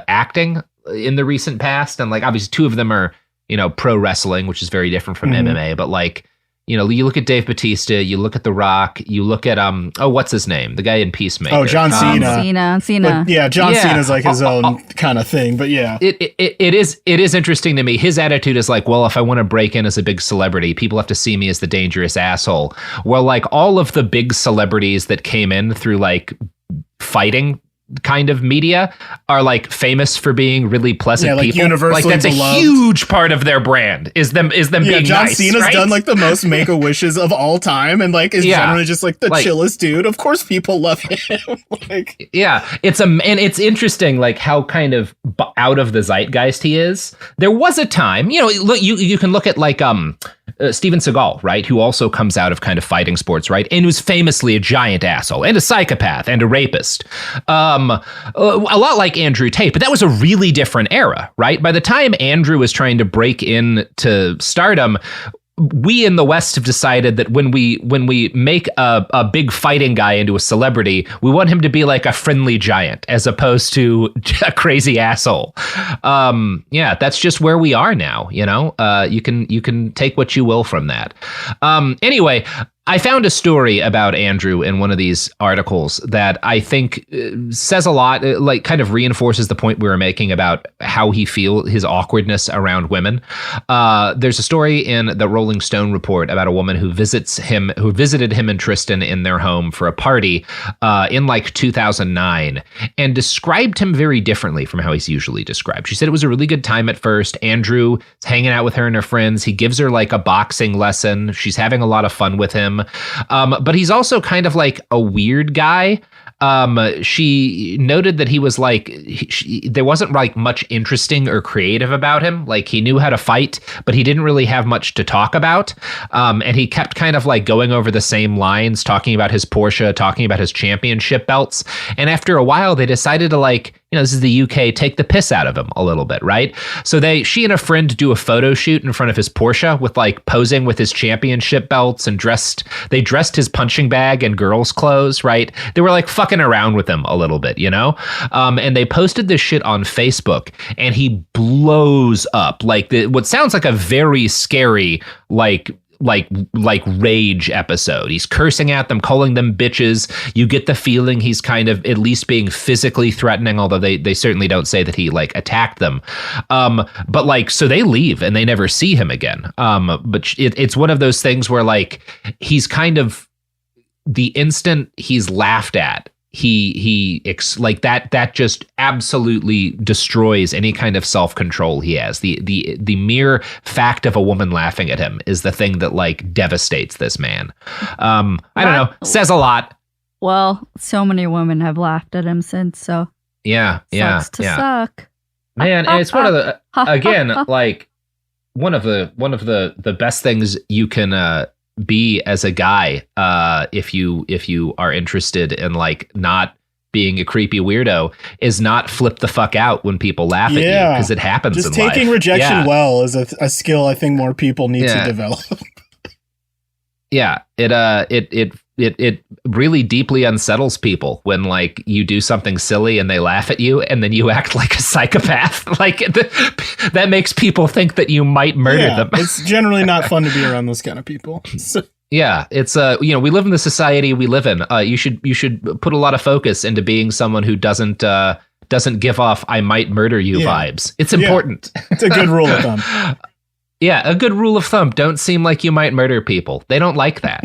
acting in the recent past. And like, obviously two of them are, pro wrestling, which is very different from MMA, but like, you look at Dave Bautista, you look at The Rock, you look at, what's his name? The guy in Peacemaker. Oh, John Cena. Cena. But, John Cena's like his own kind of thing, but yeah. It is interesting to me. His attitude is like, well, if I want to break in as a big celebrity, people have to see me as the dangerous asshole. Well, like all of the big celebrities that came in through like fighting kind of media are like famous for being really pleasant people. Universally like that's beloved. A huge part of their brand is them being John nice. Cena's right? done like the most Make-A-Wishes of all time and like is generally just like the chillest dude. Of course people love him. It's interesting like how kind of out of the zeitgeist he is. There was a time, look, you can look at like Steven Seagal, right, who also comes out of kind of fighting sports, right, and who's famously a giant asshole and a psychopath and a rapist. A lot like Andrew Tate, but that was a really different era, right? By the time Andrew was trying to break into stardom, we in the West have decided that when we make a big fighting guy into a celebrity, we want him to be like a friendly giant as opposed to a crazy asshole. That's just where we are now. You can take what you will from that. Anyway, I found a story about Andrew in one of these articles that I think says a lot, like kind of reinforces the point we were making about how he feels, his awkwardness around women. There's a story in the Rolling Stone report about a woman who visited him and Tristan in their home for a party in like 2009 and described him very differently from how he's usually described. She said it was a really good time at first. Andrew is hanging out with her and her friends. He gives her like a boxing lesson. She's having a lot of fun with him. him. But he's also kind of like a weird guy. She noted that he was like, there wasn't like much interesting or creative about him. Like he knew how to fight, but he didn't really have much to talk about. And he kept kind of like going over the same lines, talking about his Porsche, talking about his championship belts. And after a while, they decided to like, this is the UK, take the piss out of him a little bit, right? So she and a friend do a photo shoot in front of his Porsche with like posing with his championship belts and they dressed his punching bag in girls' clothes, right? They were like fucking around with him a little bit, and they posted this shit on Facebook, and he blows up like what sounds like a very scary like rage episode. He's cursing at them, calling them bitches. You get the feeling he's kind of at least being physically threatening, although they certainly don't say that he like attacked them. But like, so they leave and they never see him again. But it's one of those things where like, he's kind of the instant he's laughed at, like that just absolutely destroys any kind of self-control he has. The mere fact of a woman laughing at him is the thing that like devastates this man. I don't know, says a lot. Well, so many women have laughed at him since, so sucks to suck. Man, and it's one of the again, like one of the best things you can be as a guy, if you are interested in like not being a creepy weirdo, is not flip the fuck out when people laugh at you, because it happens. Just in taking life. rejection well is a skill I think more people need to develop. It really deeply unsettles people when like you do something silly and they laugh at you and then you act like a psychopath. Like that makes people think that you might murder them. It's generally not fun to be around those kind of people. Yeah, it's we live in the society we live in. You should put a lot of focus into being someone who doesn't give off "I might murder you" vibes. It's important. It's a good rule of thumb. Yeah, a good rule of thumb. Don't seem like you might murder people. They don't like that.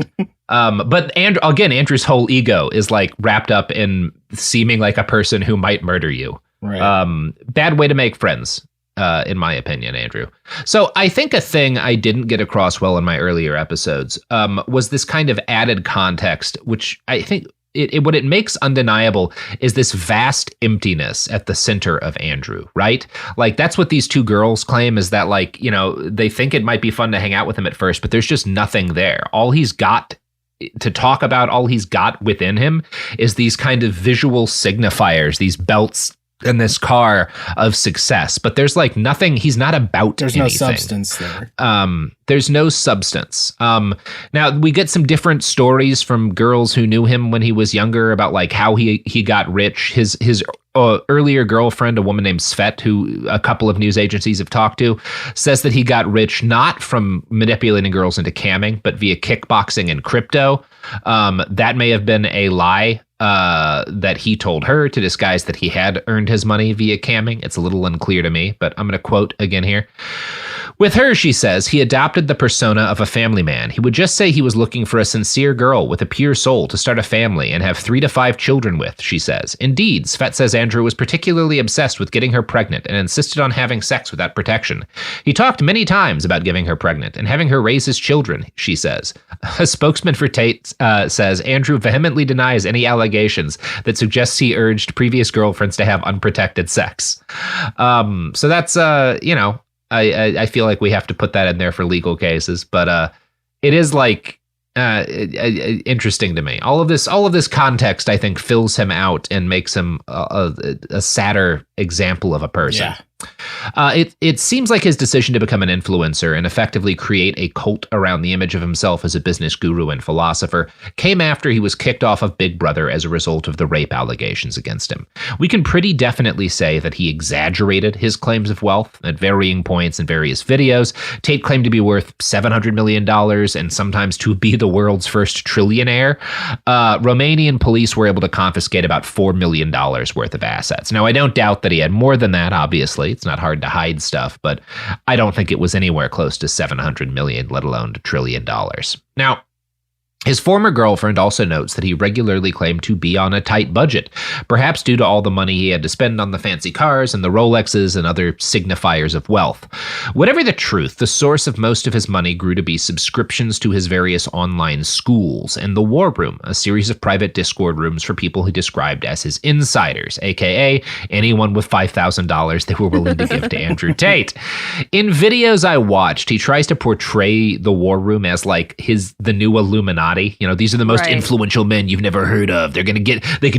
But Andrew's whole ego is like wrapped up in seeming like a person who might murder you. Right. Bad way to make friends, in my opinion, Andrew. So I think a thing I didn't get across well in my earlier episodes was this kind of added context, which I think what it makes undeniable is this vast emptiness at the center of Andrew, right? Like that's what these two girls claim, is that like, they think it might be fun to hang out with him at first, but there's just nothing there. All he's got to talk about, all he's got within him is these kind of visual signifiers, these belts and this car of success, but there's like nothing. He's not about there's anything. No substance there. There's no substance. Now we get some different stories from girls who knew him when he was younger about like how he got rich. His earlier girlfriend, a woman named Svet, who a couple of news agencies have talked to, says that he got rich not from manipulating girls into camming, but via kickboxing and crypto. That may have been a lie that he told her to disguise that he had earned his money via camming. It's a little unclear to me, but I'm going to quote again here. With her, she says, he adopted the persona of a family man. He would just say he was looking for a sincere girl with a pure soul to start a family and have 3 to 5 children with, she says. Indeed, Svet says Andrew was particularly obsessed with getting her pregnant and insisted on having sex without protection. He talked many times about getting her pregnant and having her raise his children, she says. A spokesman for Tate says Andrew vehemently denies any allegations that suggests he urged previous girlfriends to have unprotected sex. So that's, I feel like we have to put that in there for legal cases, but it is like interesting to me. All of this context, I think, fills him out and makes him a sadder example of a person. Yeah. It seems like his decision to become an influencer and effectively create a cult around the image of himself as a business guru and philosopher came after he was kicked off of Big Brother as a result of the rape allegations against him. We can pretty definitely say that he exaggerated his claims of wealth at varying points in various videos. Tate claimed to be worth $700 million and sometimes to be the world's first trillionaire. Romanian police were able to confiscate about $4 million worth of assets. Now, I don't doubt that he had more than that, obviously. It's not hard to hide stuff, but I don't think it was anywhere close to 700 million, let alone $1 trillion. Now, His former girlfriend also notes that he regularly claimed to be on a tight budget, perhaps due to all the money he had to spend on the fancy cars and the Rolexes and other signifiers of wealth. Whatever the truth, the source of most of his money grew to be subscriptions to his various online schools and the War Room, a series of private Discord rooms for people he described as his insiders, aka anyone with $5,000 they were willing to give to Andrew Tate. In videos I watched, he tries to portray the War Room as like the new Illuminati. You know, these are the most influential men you've never heard of. They could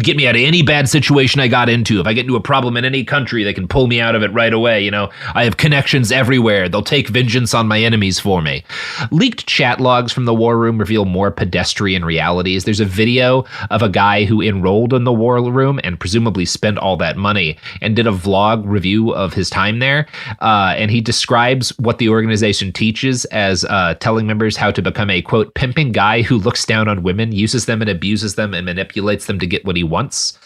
get me out of any bad situation I got into. If I get into a problem in any country, they can pull me out of it right away. You know, I have connections everywhere. They'll take vengeance on my enemies for me. Leaked chat logs from the War Room reveal more pedestrian realities. There's a video of a guy who enrolled in the War Room and presumably spent all that money and did a vlog review of his time there. And he describes what the organization teaches as telling members how to become a, quote, pimping guy who looks down on women, uses them and abuses them and manipulates them to get what he wants.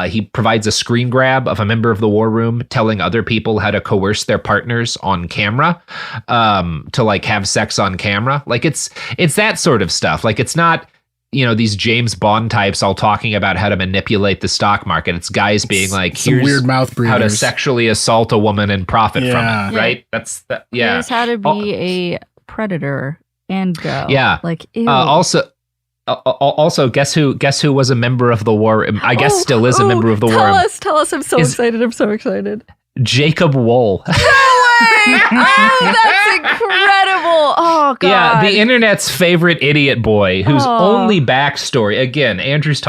He provides a screen grab of a member of the War Room telling other people how to coerce their partners on camera, to like have sex on camera. Like it's that sort of stuff. Like it's not, you know, these James Bond types all talking about how to manipulate the stock market. It's guys being like, here's weird mouth breathers. How to sexually assault a woman and profit from it, right? That's Here's how to be a predator and go. Yeah. Like, ew. Also, guess who was a member of the War? I guess still is a member of the War. Tell us! I'm so excited! I'm so excited. Jacob Wohl. Oh, that's incredible! Oh God! Yeah, the internet's favorite idiot boy, whose only backstory. Again, Andrew's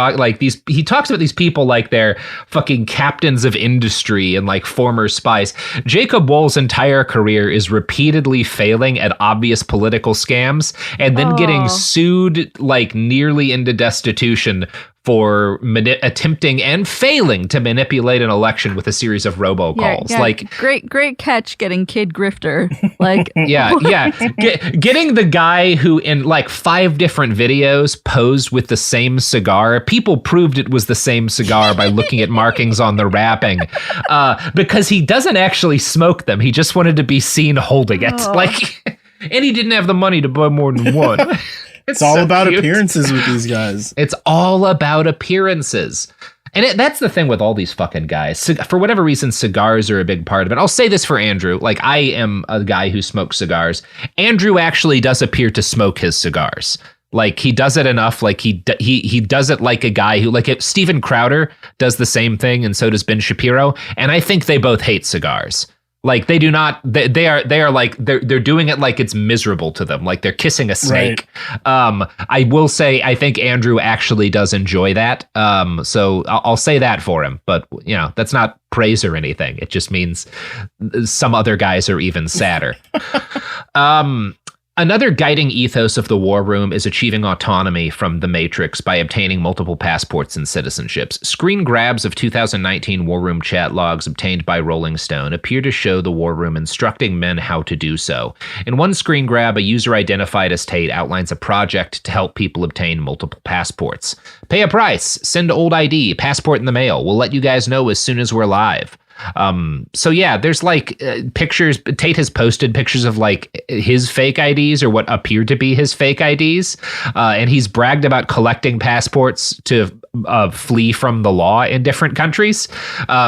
he talks about these people like they're fucking captains of industry and like former spies. Jacob Wohl's entire career is repeatedly failing at obvious political scams and then getting sued like nearly into destitution for attempting and failing to manipulate an election with a series of robocalls. Yeah. Like great catch, getting kid grifter. Like getting the guy who in like 5 different videos posed with the same cigar. People proved it was the same cigar by looking at markings on the wrapping, because he doesn't actually smoke them. He just wanted to be seen holding it. And he didn't have the money to buy more than one. It's all so about cute. Appearances with these guys. It's all about appearances. And that's the thing with all these fucking guys. For whatever reason, cigars are a big part of it. I'll say this for Andrew. Like, I am a guy who smokes cigars. Andrew actually does appear to smoke his cigars. Like, he does it enough. Like, he does it like a guy who, like, Steven Crowder does the same thing, and so does Ben Shapiro. And I think they both hate cigars. Like they do not, they are like, they're doing it like it's miserable to them. Like they're kissing a snake. Right. I will say, I think Andrew actually does enjoy that. So I'll say that for him, but you know, that's not praise or anything. It just means some other guys are even sadder. Another guiding ethos of the War Room is achieving autonomy from the Matrix by obtaining multiple passports and citizenships. Screen grabs of 2019 War Room chat logs obtained by Rolling Stone appear to show the War Room instructing men how to do so. In one screen grab, a user identified as Tate outlines a project to help people obtain multiple passports. Pay a price, send old ID, passport in the mail. We'll let you guys know as soon as we're live. So yeah, there's like pictures. Tate has posted pictures of like his fake IDs or what appear to be his fake IDs. And he's bragged about collecting passports to flee from the law in different countries,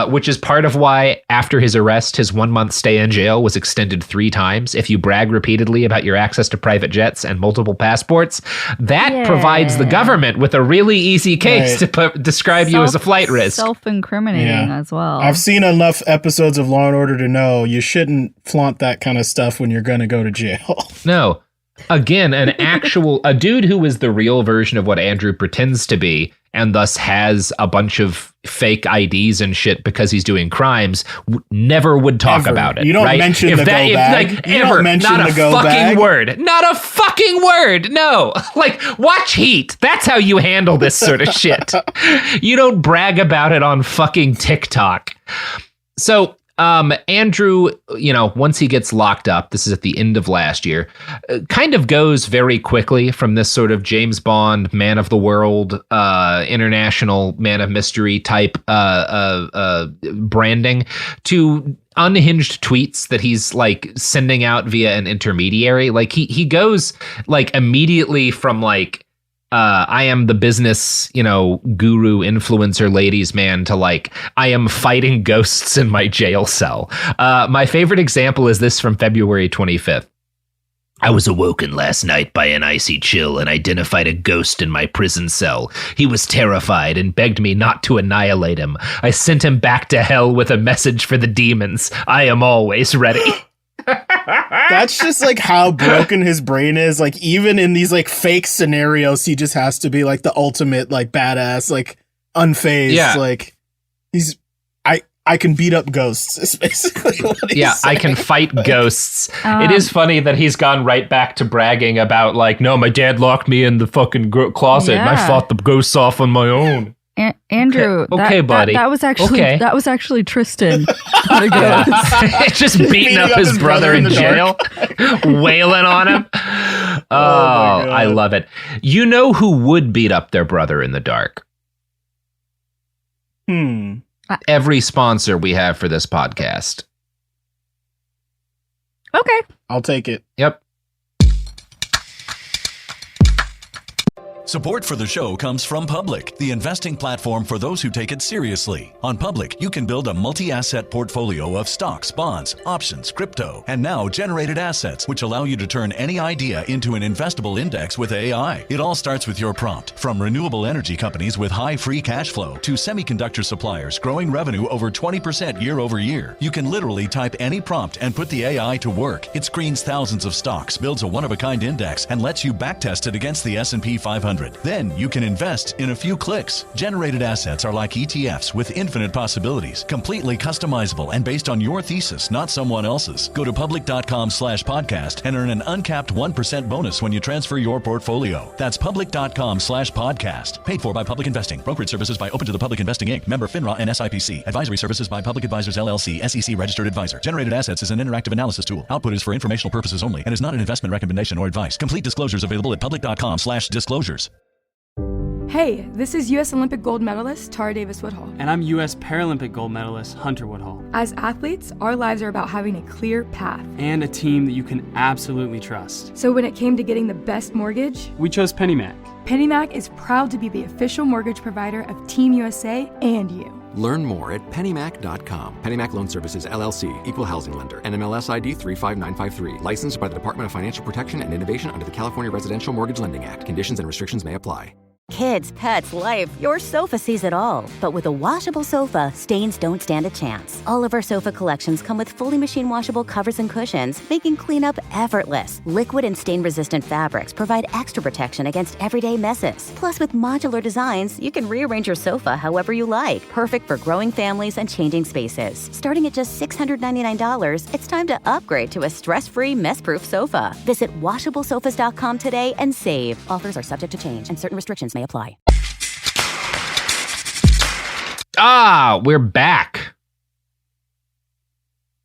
which is part of why after his arrest, his 1 month stay in jail was extended 3 times. If you brag repeatedly about your access to private jets and multiple passports, that provides the government with a really easy case to describe you as a flight risk. Self-incriminating as well. I've seen enough episodes of Law and Order to know you shouldn't flaunt that kind of stuff when you're going to go to jail. No. Again, a dude who is the real version of what Andrew pretends to be and thus has a bunch of fake IDs and shit because he's doing crimes, never would talk about it. You don't mention the go bag. Like, ever. Not a fucking word. Not a fucking word. No. Like, watch Heat. That's how you handle this sort of shit. You don't brag about it on fucking TikTok. So, Andrew, you know, once he gets locked up, this is at the end of last year, kind of goes very quickly from this sort of James Bond, man of the world, international man of mystery type branding to unhinged tweets that he's like sending out via an intermediary. Like he goes like immediately from like I am the business, guru, influencer, ladies man to like, I am fighting ghosts in my jail cell. My favorite example is this from February 25th. I was awoken last night by an icy chill and identified a ghost in my prison cell. He was terrified and begged me not to annihilate him. I sent him back to hell with a message for the demons. I am always ready. That's just like how broken his brain is. Like even in these like fake scenarios, he just has to be like the ultimate like badass, like unfazed. Yeah. Like I can beat up ghosts, is basically what he's saying. I can fight ghosts. It is funny that he's gone right back to bragging about like, no, my dad locked me in the fucking closet and I fought the ghosts off on my own. Andrew, okay, buddy. That was actually Tristan. Just beating up his brother in jail, wailing on him. Oh, I love it. You know who would beat up their brother in the dark? Every sponsor we have for this podcast. Okay. I'll take it. Yep. Support for the show comes from Public, the investing platform for those who take it seriously. On Public, you can build a multi-asset portfolio of stocks, bonds, options, crypto, and now generated assets, which allow you to turn any idea into an investable index with AI. It all starts with your prompt. From renewable energy companies with high free cash flow to semiconductor suppliers growing revenue over 20% year over year, you can literally type any prompt and put the AI to work. It screens thousands of stocks, builds a one-of-a-kind index, and lets you backtest it against the S&P 500. Then you can invest in a few clicks. Generated assets are like ETFs with infinite possibilities, completely customizable and based on your thesis, not someone else's. Go to public.com/podcast and earn an uncapped 1% bonus when you transfer your portfolio. That's public.com/podcast. Paid for by Public Investing. Brokerage services by Open to the Public Investing Inc. Member FINRA and SIPC. Advisory services by Public Advisors LLC, SEC registered advisor. Generated assets is an interactive analysis tool. Output is for informational purposes only and is not an investment recommendation or advice. Complete disclosures available at public.com/disclosures. Hey, this is U.S. Olympic gold medalist Tara Davis Woodhull. And I'm U.S. Paralympic gold medalist Hunter Woodhull. As athletes, our lives are about having a clear path. And a team that you can absolutely trust. So when it came to getting the best mortgage, we chose PennyMac. PennyMac is proud to be the official mortgage provider of Team USA and you. Learn more at pennymac.com. PennyMac Loan Services, LLC, Equal Housing Lender, NMLS ID 35953. Licensed by the Department of Financial Protection and Innovation under the California Residential Mortgage Lending Act. Conditions and restrictions may apply. Kids, pets, life, your sofa sees it all. But with a washable sofa, stains don't stand a chance. All of our sofa collections come with fully machine washable covers and cushions, making cleanup effortless. Liquid and stain-resistant fabrics provide extra protection against everyday messes. Plus, with modular designs, you can rearrange your sofa however you like. Perfect for growing families and changing spaces. Starting at just $699, it's time to upgrade to a stress-free, mess-proof sofa. Visit washablesofas.com today and save. Offers are subject to change and certain restrictions may apply. We're back.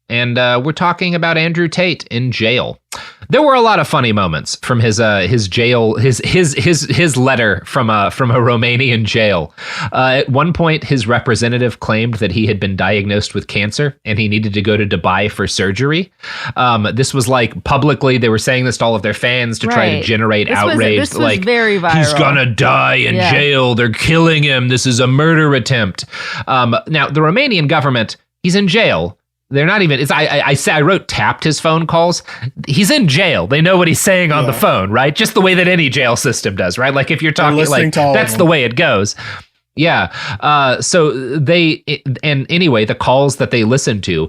And we're talking about Andrew Tate in jail. There were a lot of funny moments from his jail, his letter from a Romanian jail. At one point, his representative claimed that he had been diagnosed with cancer and he needed to go to Dubai for surgery. This was like publicly, they were saying this to all of their fans to try to generate outrage. This was very viral. He's gonna die in jail. They're killing him. This is a murder attempt. Now, the Romanian government, he's in jail. They're not even, I wrote tapped his phone calls. He's in jail. They know what he's saying on the phone, right? Just the way that any jail system does, right? Like if you're talking, like that's the way it goes. Yeah. So anyway, the calls that they listen to,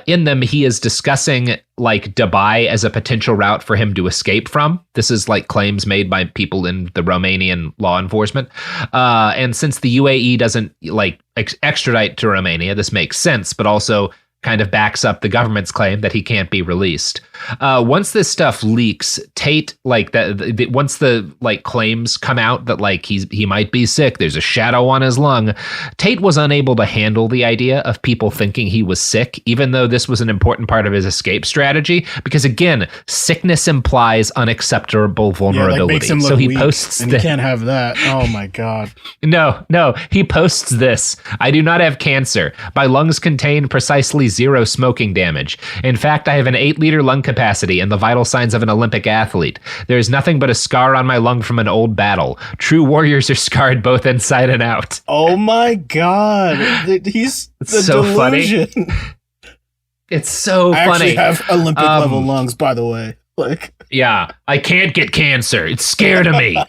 in them, he is discussing like Dubai as a potential route for him to escape from. This is like claims made by people in the Romanian law enforcement. And since the UAE doesn't like extradite to Romania, this makes sense, but also kind of backs up the government's claim that he can't be released. Once this stuff leaks, Tate, like that, once the like claims come out that like he might be sick, there's a shadow on his lung, Tate was unable to handle the idea of people thinking he was sick, even though this was an important part of his escape strategy. Because again, sickness implies unacceptable vulnerability. Makes him look so he weak, posts, and you can't have that. Oh my God. No, he posts this. I do not have cancer. My lungs contain precisely zero smoking damage. In fact, I have an 8-liter lung capacity and the vital signs of an Olympic athlete. There is nothing but a scar on my lung from an old battle. True warriors are scarred both inside and out. Oh my God. He's the so delusion. Funny. It's so I funny. I actually have Olympic level lungs, by the way. Yeah, I can't get cancer. It's scared of me.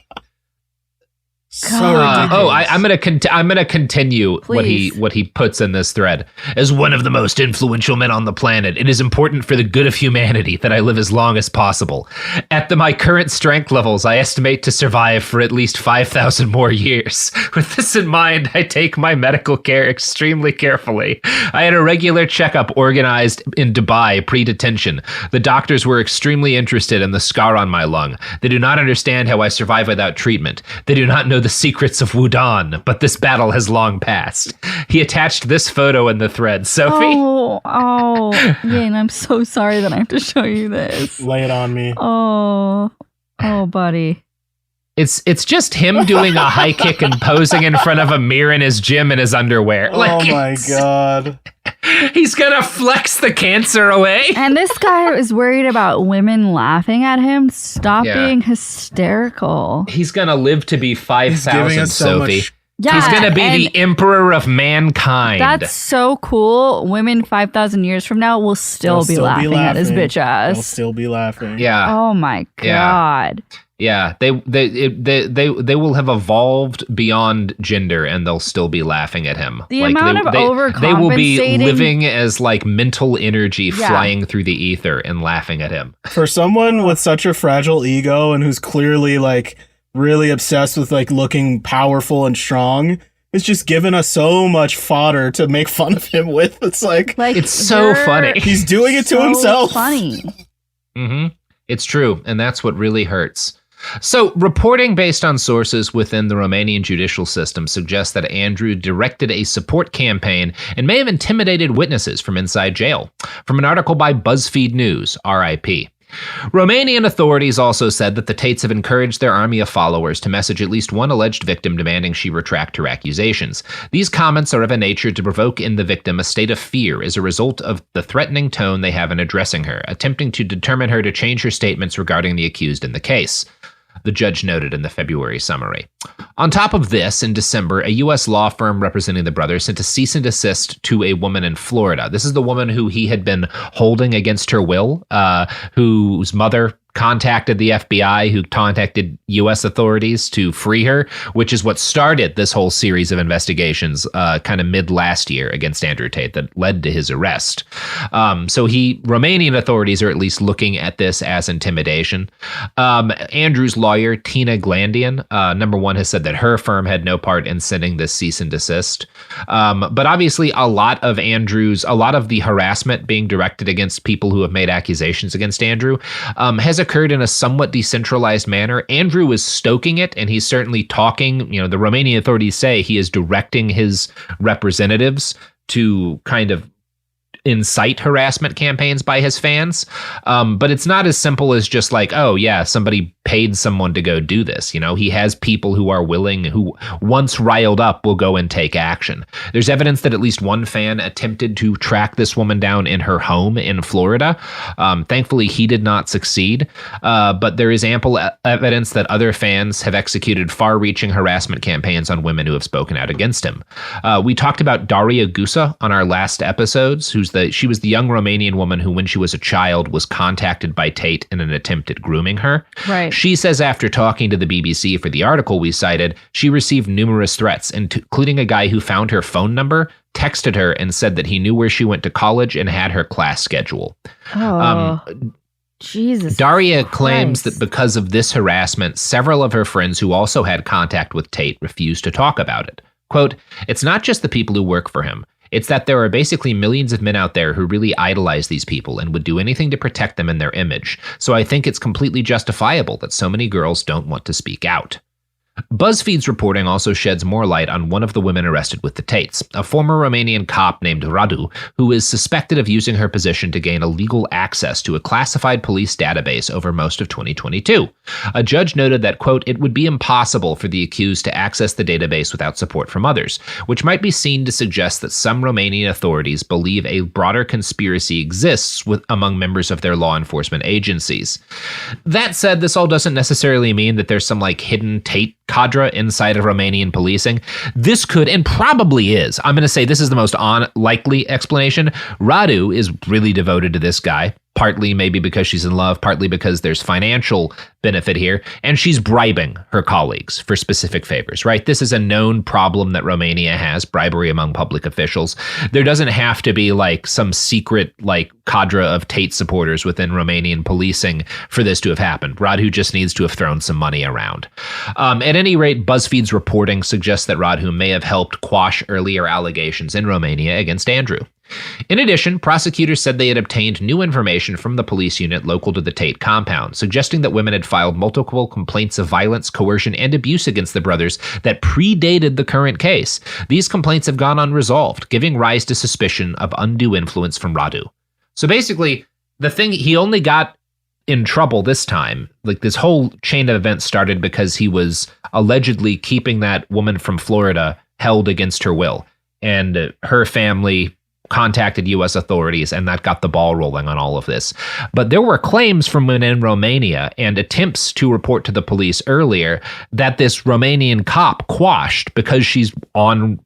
So ridiculous. I'm gonna continue what he puts in this thread. As one of the most influential men on the planet, it is important for the good of humanity that I live as long as possible. At my current strength levels, I estimate to survive for at least 5,000 more years. With this in mind, I take my medical care extremely carefully. I had a regular checkup organized in Dubai pre-detention. The doctors were extremely interested in the scar on my lung. They do not understand how I survive without treatment. They do not know the secrets of Wudon, but this battle has long passed. He attached this photo in the thread. Sophie? Yin, I'm so sorry that I have to show you this. Lay it on me. Oh, buddy. It's just him doing a high kick and posing in front of a mirror in his gym in his underwear. Oh my God. He's gonna flex the cancer away. And this guy is worried about women laughing at him. Stop being hysterical. He's gonna live to be 5,000, Sophie. Yeah, he's gonna be the emperor of mankind. That's so cool. Women 5,000 years from now will still be laughing at his bitch ass. They'll still be laughing. Yeah. Oh my God. Yeah, they will have evolved beyond gender, and they'll still be laughing at him. The amount of overcompensating. They will be living as like mental energy flying through the ether and laughing at him. For someone with such a fragile ego and who's clearly like really obsessed with like looking powerful and strong, it's just given us so much fodder to make fun of him with. It's like it's so funny. He's doing it to himself. Funny. Mm-hmm. It's true, and that's what really hurts. So, reporting based on sources within the Romanian judicial system suggests that Andrew directed a support campaign and may have intimidated witnesses from inside jail. From an article by BuzzFeed News, RIP. Romanian authorities also said that the Tates have encouraged their army of followers to message at least one alleged victim demanding she retract her accusations. These comments are of a nature to provoke in the victim a state of fear as a result of the threatening tone they have in addressing her, attempting to determine her to change her statements regarding the accused in the case, the judge noted in the February summary. On top of this, in December, a U.S. law firm representing the brothers sent a cease and desist to a woman in Florida. This is the woman who he had been holding against her will, whose mother contacted the FBI, who contacted U.S. authorities to free her, which is what started this whole series of investigations kind of mid last year against Andrew Tate that led to his arrest. So Romanian authorities are at least looking at this as intimidation. Andrew's lawyer, Tina Glandian, number one, has said that her firm had no part in sending this cease and desist. But obviously a lot of the harassment being directed against people who have made accusations against Andrew has occurred in a somewhat decentralized manner. Andrew is stoking it, and he's certainly talking. The Romanian authorities say he is directing his representatives to kind of incite harassment campaigns by his fans. But it's not as simple as just like, oh yeah, somebody paid someone to go do this. He has people who are willing, who once riled up will go and take action. There's evidence that at least one fan attempted to track this woman down in her home in Florida. Thankfully, he did not succeed. But there is ample evidence that other fans have executed far-reaching harassment campaigns on women who have spoken out against him. We talked about Daria Gusa on our last episodes, she was the young Romanian woman who, when she was a child, was contacted by Tate in an attempt at grooming her. Right. She says after talking to the BBC for the article we cited, she received numerous threats, including a guy who found her phone number, texted her, and said that he knew where she went to college and had her class schedule. Jesus Daria Christ. claims that because of this harassment, several of her friends who also had contact with Tate refused to talk about it. Quote, "It's not just the people who work for him. It's that there are basically millions of men out there who really idolize these people and would do anything to protect them and their image. So I think it's completely justifiable that so many girls don't want to speak out." BuzzFeed's reporting also sheds more light on one of the women arrested with the Tates, a former Romanian cop named Radu, who is suspected of using her position to gain illegal access to a classified police database over most of 2022. A judge noted that, quote, it would be impossible for the accused to access the database without support from others, which might be seen to suggest that some Romanian authorities believe a broader conspiracy exists among members of their law enforcement agencies. That said, this all doesn't necessarily mean that there's some like hidden Tate cadre inside of Romanian policing. This could, and probably is, I'm going to say this is the most unlikely explanation. Radu is really devoted to this guy, partly maybe because she's in love, partly because there's financial benefit here, and she's bribing her colleagues for specific favors, right? This is a known problem that Romania has, bribery among public officials. There doesn't have to be like some secret like cadre of Tate supporters within Romanian policing for this to have happened. Radu just needs to have thrown some money around. At any rate, BuzzFeed's reporting suggests that Radu may have helped quash earlier allegations in Romania against Andrew. In addition, prosecutors said they had obtained new information from the police unit local to the Tate compound, suggesting that women had filed multiple complaints of violence, coercion, and abuse against the brothers that predated the current case. These complaints have gone unresolved, giving rise to suspicion of undue influence from Radu. So basically, the thing, he only got in trouble this time. Like, this whole chain of events started because he was allegedly keeping that woman from Florida held against her will, and her family contacted U.S. authorities, and that got the ball rolling on all of this. But there were claims from within Romania and attempts to report to the police earlier that this Romanian cop quashed because she's on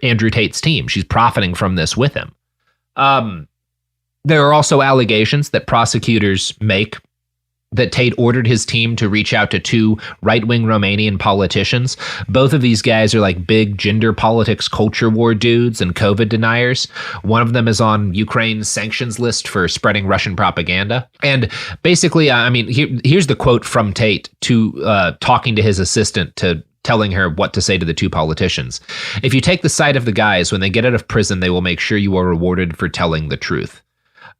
Andrew Tate's team. She's profiting from this with him. There are also allegations that prosecutors make that Tate ordered his team to reach out to two right-wing Romanian politicians. Both of these guys are like big gender politics culture war dudes and COVID deniers. One of them is on Ukraine's sanctions list for spreading Russian propaganda. And basically, I mean, here's the quote from Tate to talking to his assistant to telling her what to say to the two politicians. If you take the side of the guys, when they get out of prison, they will make sure you are rewarded for telling the truth.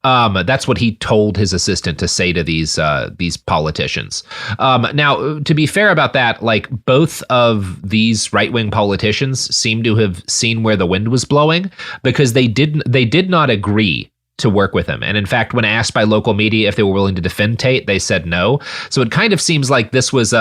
That's what he told his assistant to say to these politicians. Now, to be fair about that, like, both of these right-wing politicians seem to have seen where the wind was blowing, because they did not agree to work with him. And in fact, when asked by local media if they were willing to defend Tate, they said no. So it kind of seems like this was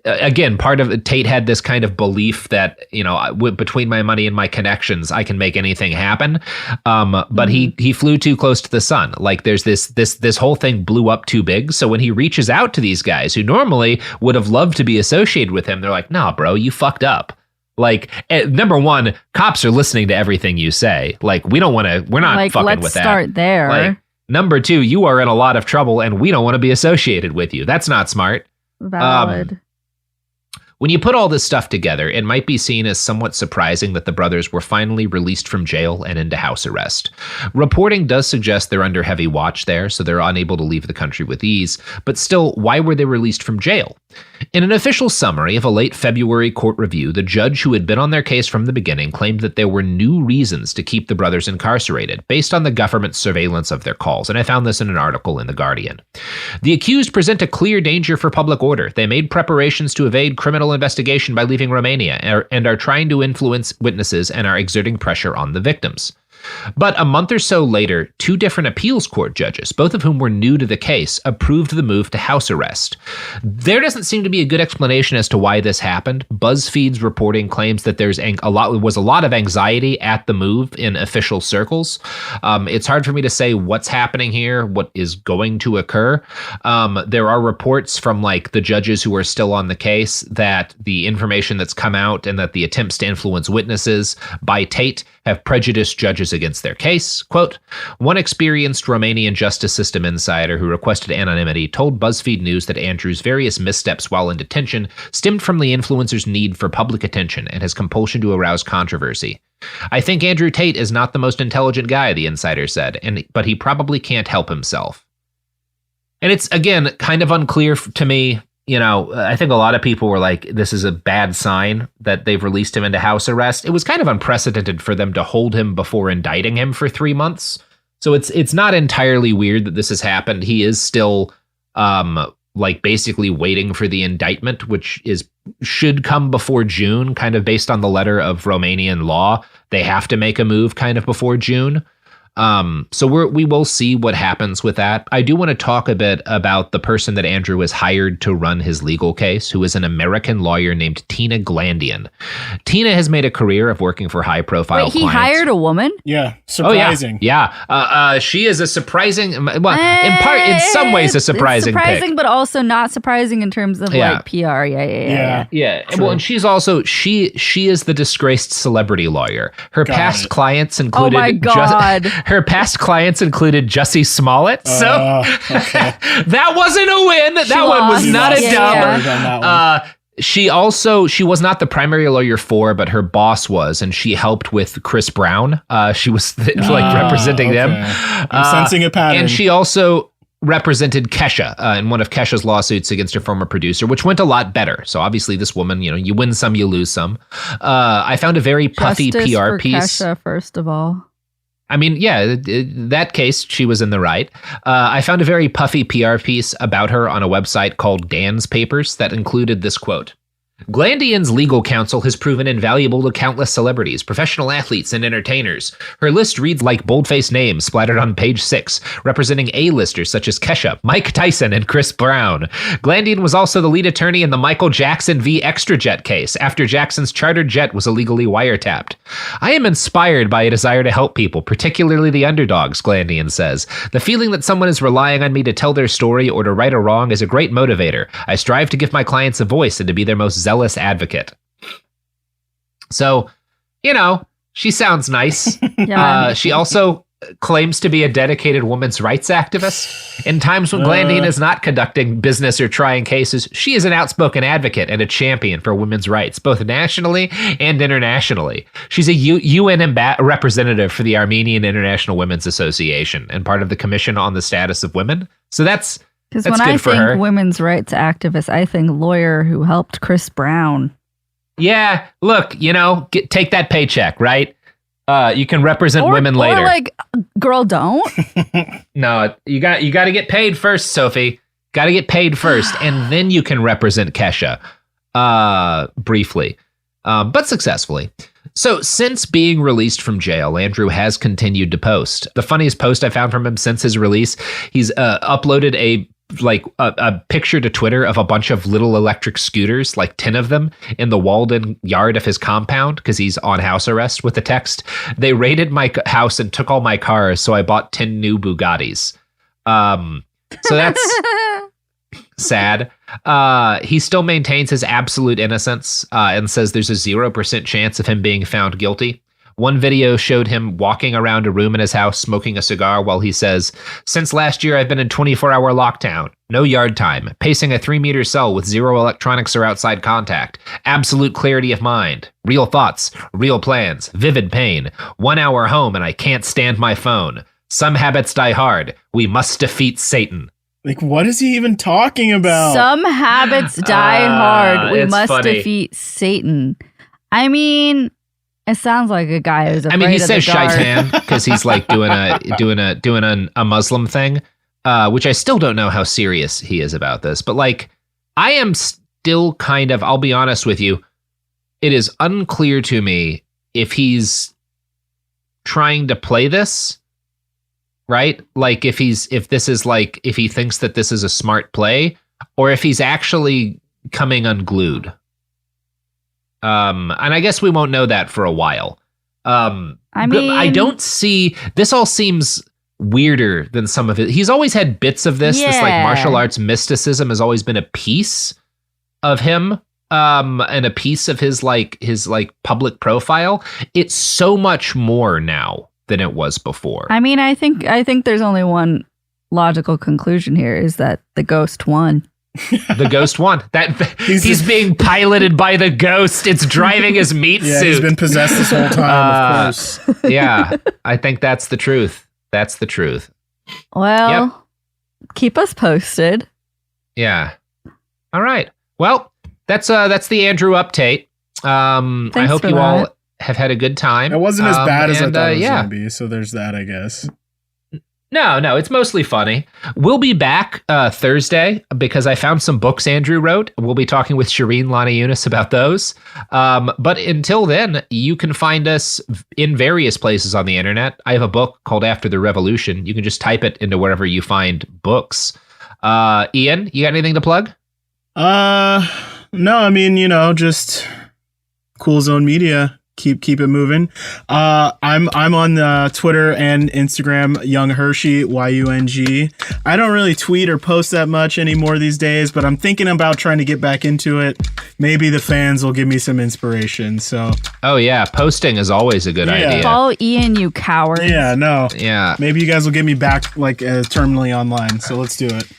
again, part of Tate had this kind of belief that, you know, between my money and my connections, I can make anything happen. But he flew too close to the sun. Like, there's this whole thing blew up too big. So when he reaches out to these guys who normally would have loved to be associated with him, they're like, nah, bro, you fucked up. Like, number one, cops are listening to everything you say. Like, we're not like, fucking with that. Let's start there. Like, number two, you are in a lot of trouble and we don't want to be associated with you. That's not smart. Valid. When you put all this stuff together, it might be seen as somewhat surprising that the brothers were finally released from jail and into house arrest. Reporting does suggest they're under heavy watch there, so they're unable to leave the country with ease. But still, why were they released from jail? In an official summary of a late February court review, the judge who had been on their case from the beginning claimed that there were new reasons to keep the brothers incarcerated, based on the government's surveillance of their calls, and I found this in an article in The Guardian. The accused present a clear danger for public order. They made preparations to evade criminal investigation by leaving Romania, and are trying to influence witnesses and are exerting pressure on the victims. But a month or so later, two different appeals court judges, both of whom were new to the case, approved the move to house arrest. There doesn't seem to be a good explanation as to why this happened. BuzzFeed's reporting claims that there's a lot of anxiety at the move in official circles. It's hard for me to say what's happening here, what is going to occur. There are reports from like the judges who are still on the case that the information that's come out and that the attempts to influence witnesses by Tate have prejudiced judges against their case. Quote, one experienced Romanian justice system insider who requested anonymity told BuzzFeed News that Andrew's various missteps while in detention stemmed from the influencer's need for public attention and his compulsion to arouse controversy. I think Andrew Tate is not the most intelligent guy, the insider said, but he probably can't help himself. And it's, again, kind of unclear to me. You know, I think a lot of people were like, this is a bad sign that they've released him into house arrest. It was kind of unprecedented for them to hold him before indicting him for 3 months. So it's not entirely weird that this has happened. He is still like basically waiting for the indictment, which should come before June, kind of based on the letter of Romanian law. They have to make a move kind of before June. So we will see what happens with that. I do want to talk a bit about the person that Andrew has hired to run his legal case, who is an American lawyer named Tina Glandian. Tina has made a career of working for high-profile clients. Wait, he hired a woman? Yeah, surprising. Oh, yeah. She is a surprising, in some ways, a surprising it's surprising, pick. but also not surprising in terms of like PR. Yeah. Well, and she's also she is the disgraced celebrity lawyer. Her past clients included. Oh my God. Her past clients included Jussie Smollett, so that wasn't a win. That one was not a dub. She was not the primary lawyer for, but her boss was, and she helped with Chris Brown. She was representing them. I'm sensing a pattern. And she also represented Kesha in one of Kesha's lawsuits against her former producer, which went a lot better. So obviously this woman, you win some, you lose some. I found a very puffy Justice PR for piece. Kesha, first of all. I mean, yeah, that case, she was in the right. I found a very puffy PR piece about her on a website called Dan's Papers that included this quote. Glandian's legal counsel has proven invaluable to countless celebrities, professional athletes, and entertainers. Her list reads like bold-faced names splattered on page 6, representing A-listers such as Kesha, Mike Tyson, and Chris Brown. Glandian was also the lead attorney in the Michael Jackson v. ExtraJet case after Jackson's chartered jet was illegally wiretapped. I am inspired by a desire to help people, particularly the underdogs, Glandian says. The feeling that someone is relying on me to tell their story or to right a wrong is a great motivator. I strive to give my clients a voice and to be their most zealous advocate. So, she sounds nice. She also claims to be a dedicated women's rights activist. In times when Glandian is not conducting business or trying cases, she is an outspoken advocate and a champion for women's rights, both nationally and internationally. She's a UN representative for the Armenian International Women's Association and part of the Commission on the Status of Women. So that's Because when I think women's rights activist, I think lawyer who helped Chris Brown. Yeah, look, take that paycheck, right? You can represent women later. Or like, girl, don't. No, you got to get paid first, Sophie. Got to get paid first, and then you can represent Kesha. Briefly, but successfully. So since being released from jail, Andrew has continued to post. The funniest post I found from him since his release, he's uploaded a picture to Twitter of a bunch of little electric scooters, like 10 of them, in the walled-in yard of his compound because he's on house arrest, with the text, "They raided my house and took all my cars, so I bought 10 new Bugattis." So that's sad. He still maintains his absolute innocence and says there's a 0% chance of him being found guilty. One video showed him walking around a room in his house smoking a cigar while he says, "Since last year, I've been in 24-hour lockdown. No yard time. Pacing a 3-meter cell with 0 electronics or outside contact. Absolute clarity of mind. Real thoughts. Real plans. Vivid pain. 1 hour home and I can't stand my phone. Some habits die hard. We must defeat Satan." Like, what is he even talking about? Some habits die hard. We must defeat Satan. I mean, it sounds like a guy who's afraid he of says the dark. shaitan because he's like doing a Muslim thing, which I still don't know how serious he is about this. But like, I am still kind of, I'll be honest with you, it is unclear to me if he's trying to play this, right? Like if he thinks that this is a smart play, or if he's actually coming unglued. And I guess we won't know that for a while. I don't see, this all seems weirder than some of it. He's always had bits of this. This like martial arts mysticism has always been a piece of him, and a piece of his public profile. It's so much more now than it was before. I mean, I think there's only one logical conclusion here, is that the ghost won. The ghost won. That he's being piloted by the ghost. It's driving his meat suit. He's been possessed this whole time, of course. Yeah, I think that's the truth. That's the truth. Well, keep us posted. Yeah. All right. Well, that's the Andrew update. I hope you all have had a good time. It wasn't as bad as I thought it was yeah. going to be, so there's that, I guess. No, it's mostly funny. We'll be back Thursday because I found some books Andrew wrote. We'll be talking with Shireen Lana Yunus about those. But until then, you can find us in various places on the internet. I have a book called After the Revolution. You can just type it into wherever you find books. Ian, you got anything to plug? No, I mean, just Cool Zone Media. Keep it moving. I'm on Twitter and Instagram, Young Hershey, Yung. I don't really tweet or post that much anymore these days, but I'm thinking about trying to get back into it. Maybe the fans will give me some inspiration. So. Oh yeah, posting is always a good idea. Follow Ian, you coward. Yeah, no. Yeah. Maybe you guys will get me back terminally online. So let's do it.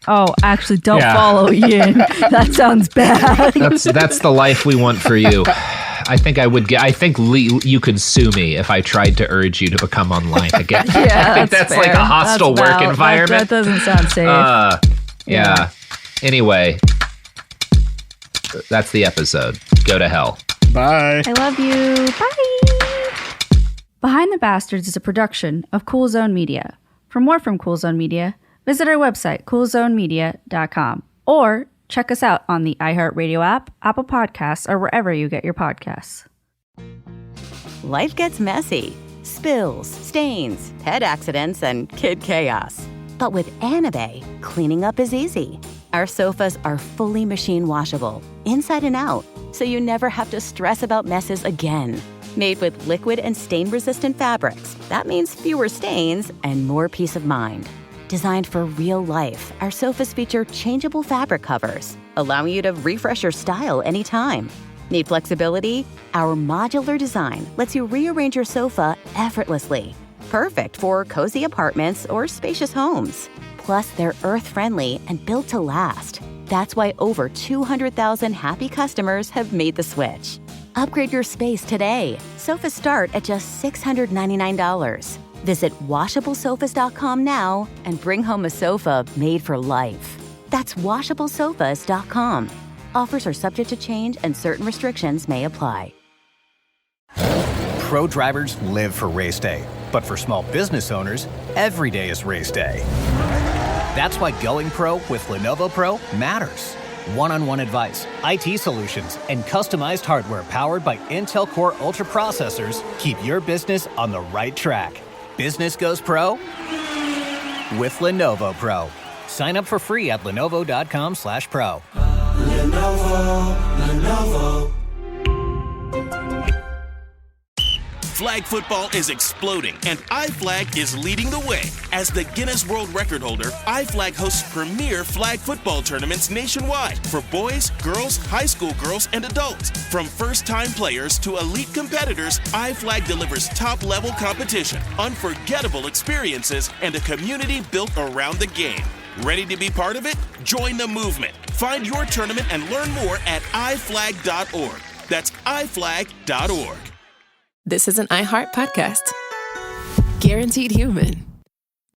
Oh, actually, don't follow Ian. That sounds bad. That's the life we want for you. I think you could sue me if I tried to urge you to become online again. Yeah, I think that's fair. like a hostile work environment. That doesn't sound safe. Yeah. Anyway, that's the episode. Go to hell. Bye. I love you. Bye. Behind the Bastards is a production of Cool Zone Media. For more from Cool Zone Media, visit our website, coolzonemedia.com, or check us out on the iHeartRadio app, Apple Podcasts, or wherever you get your podcasts. Life gets messy. Spills, stains, pet accidents, and kid chaos. But with Anabe, cleaning up is easy. Our sofas are fully machine washable, inside and out, so you never have to stress about messes again. Made with liquid and stain-resistant fabrics, that means fewer stains and more peace of mind. Designed for real life, our sofas feature changeable fabric covers, allowing you to refresh your style anytime. Need flexibility? Our modular design lets you rearrange your sofa effortlessly. Perfect for cozy apartments or spacious homes. Plus, they're earth-friendly and built to last. That's why over 200,000 happy customers have made the switch. Upgrade your space today. Sofas start at just $699. Visit washablesofas.com now and bring home a sofa made for life. That's washablesofas.com. Offers are subject to change and certain restrictions may apply. Pro drivers live for race day, but for small business owners, every day is race day. That's why going pro with Lenovo Pro matters. One-on-one advice, IT solutions, and customized hardware powered by Intel Core Ultra processors keep your business on the right track. Business goes pro with Lenovo Pro. Sign up for free at lenovo.com/pro. Lenovo. Flag football is exploding, and iFlag is leading the way. As the Guinness World Record holder, iFlag hosts premier flag football tournaments nationwide for boys, girls, high school girls, and adults. From first-time players to elite competitors, iFlag delivers top-level competition, unforgettable experiences, and a community built around the game. Ready to be part of it? Join the movement. Find your tournament and learn more at iflag.org. That's iflag.org. This is an iHeart podcast. Guaranteed human.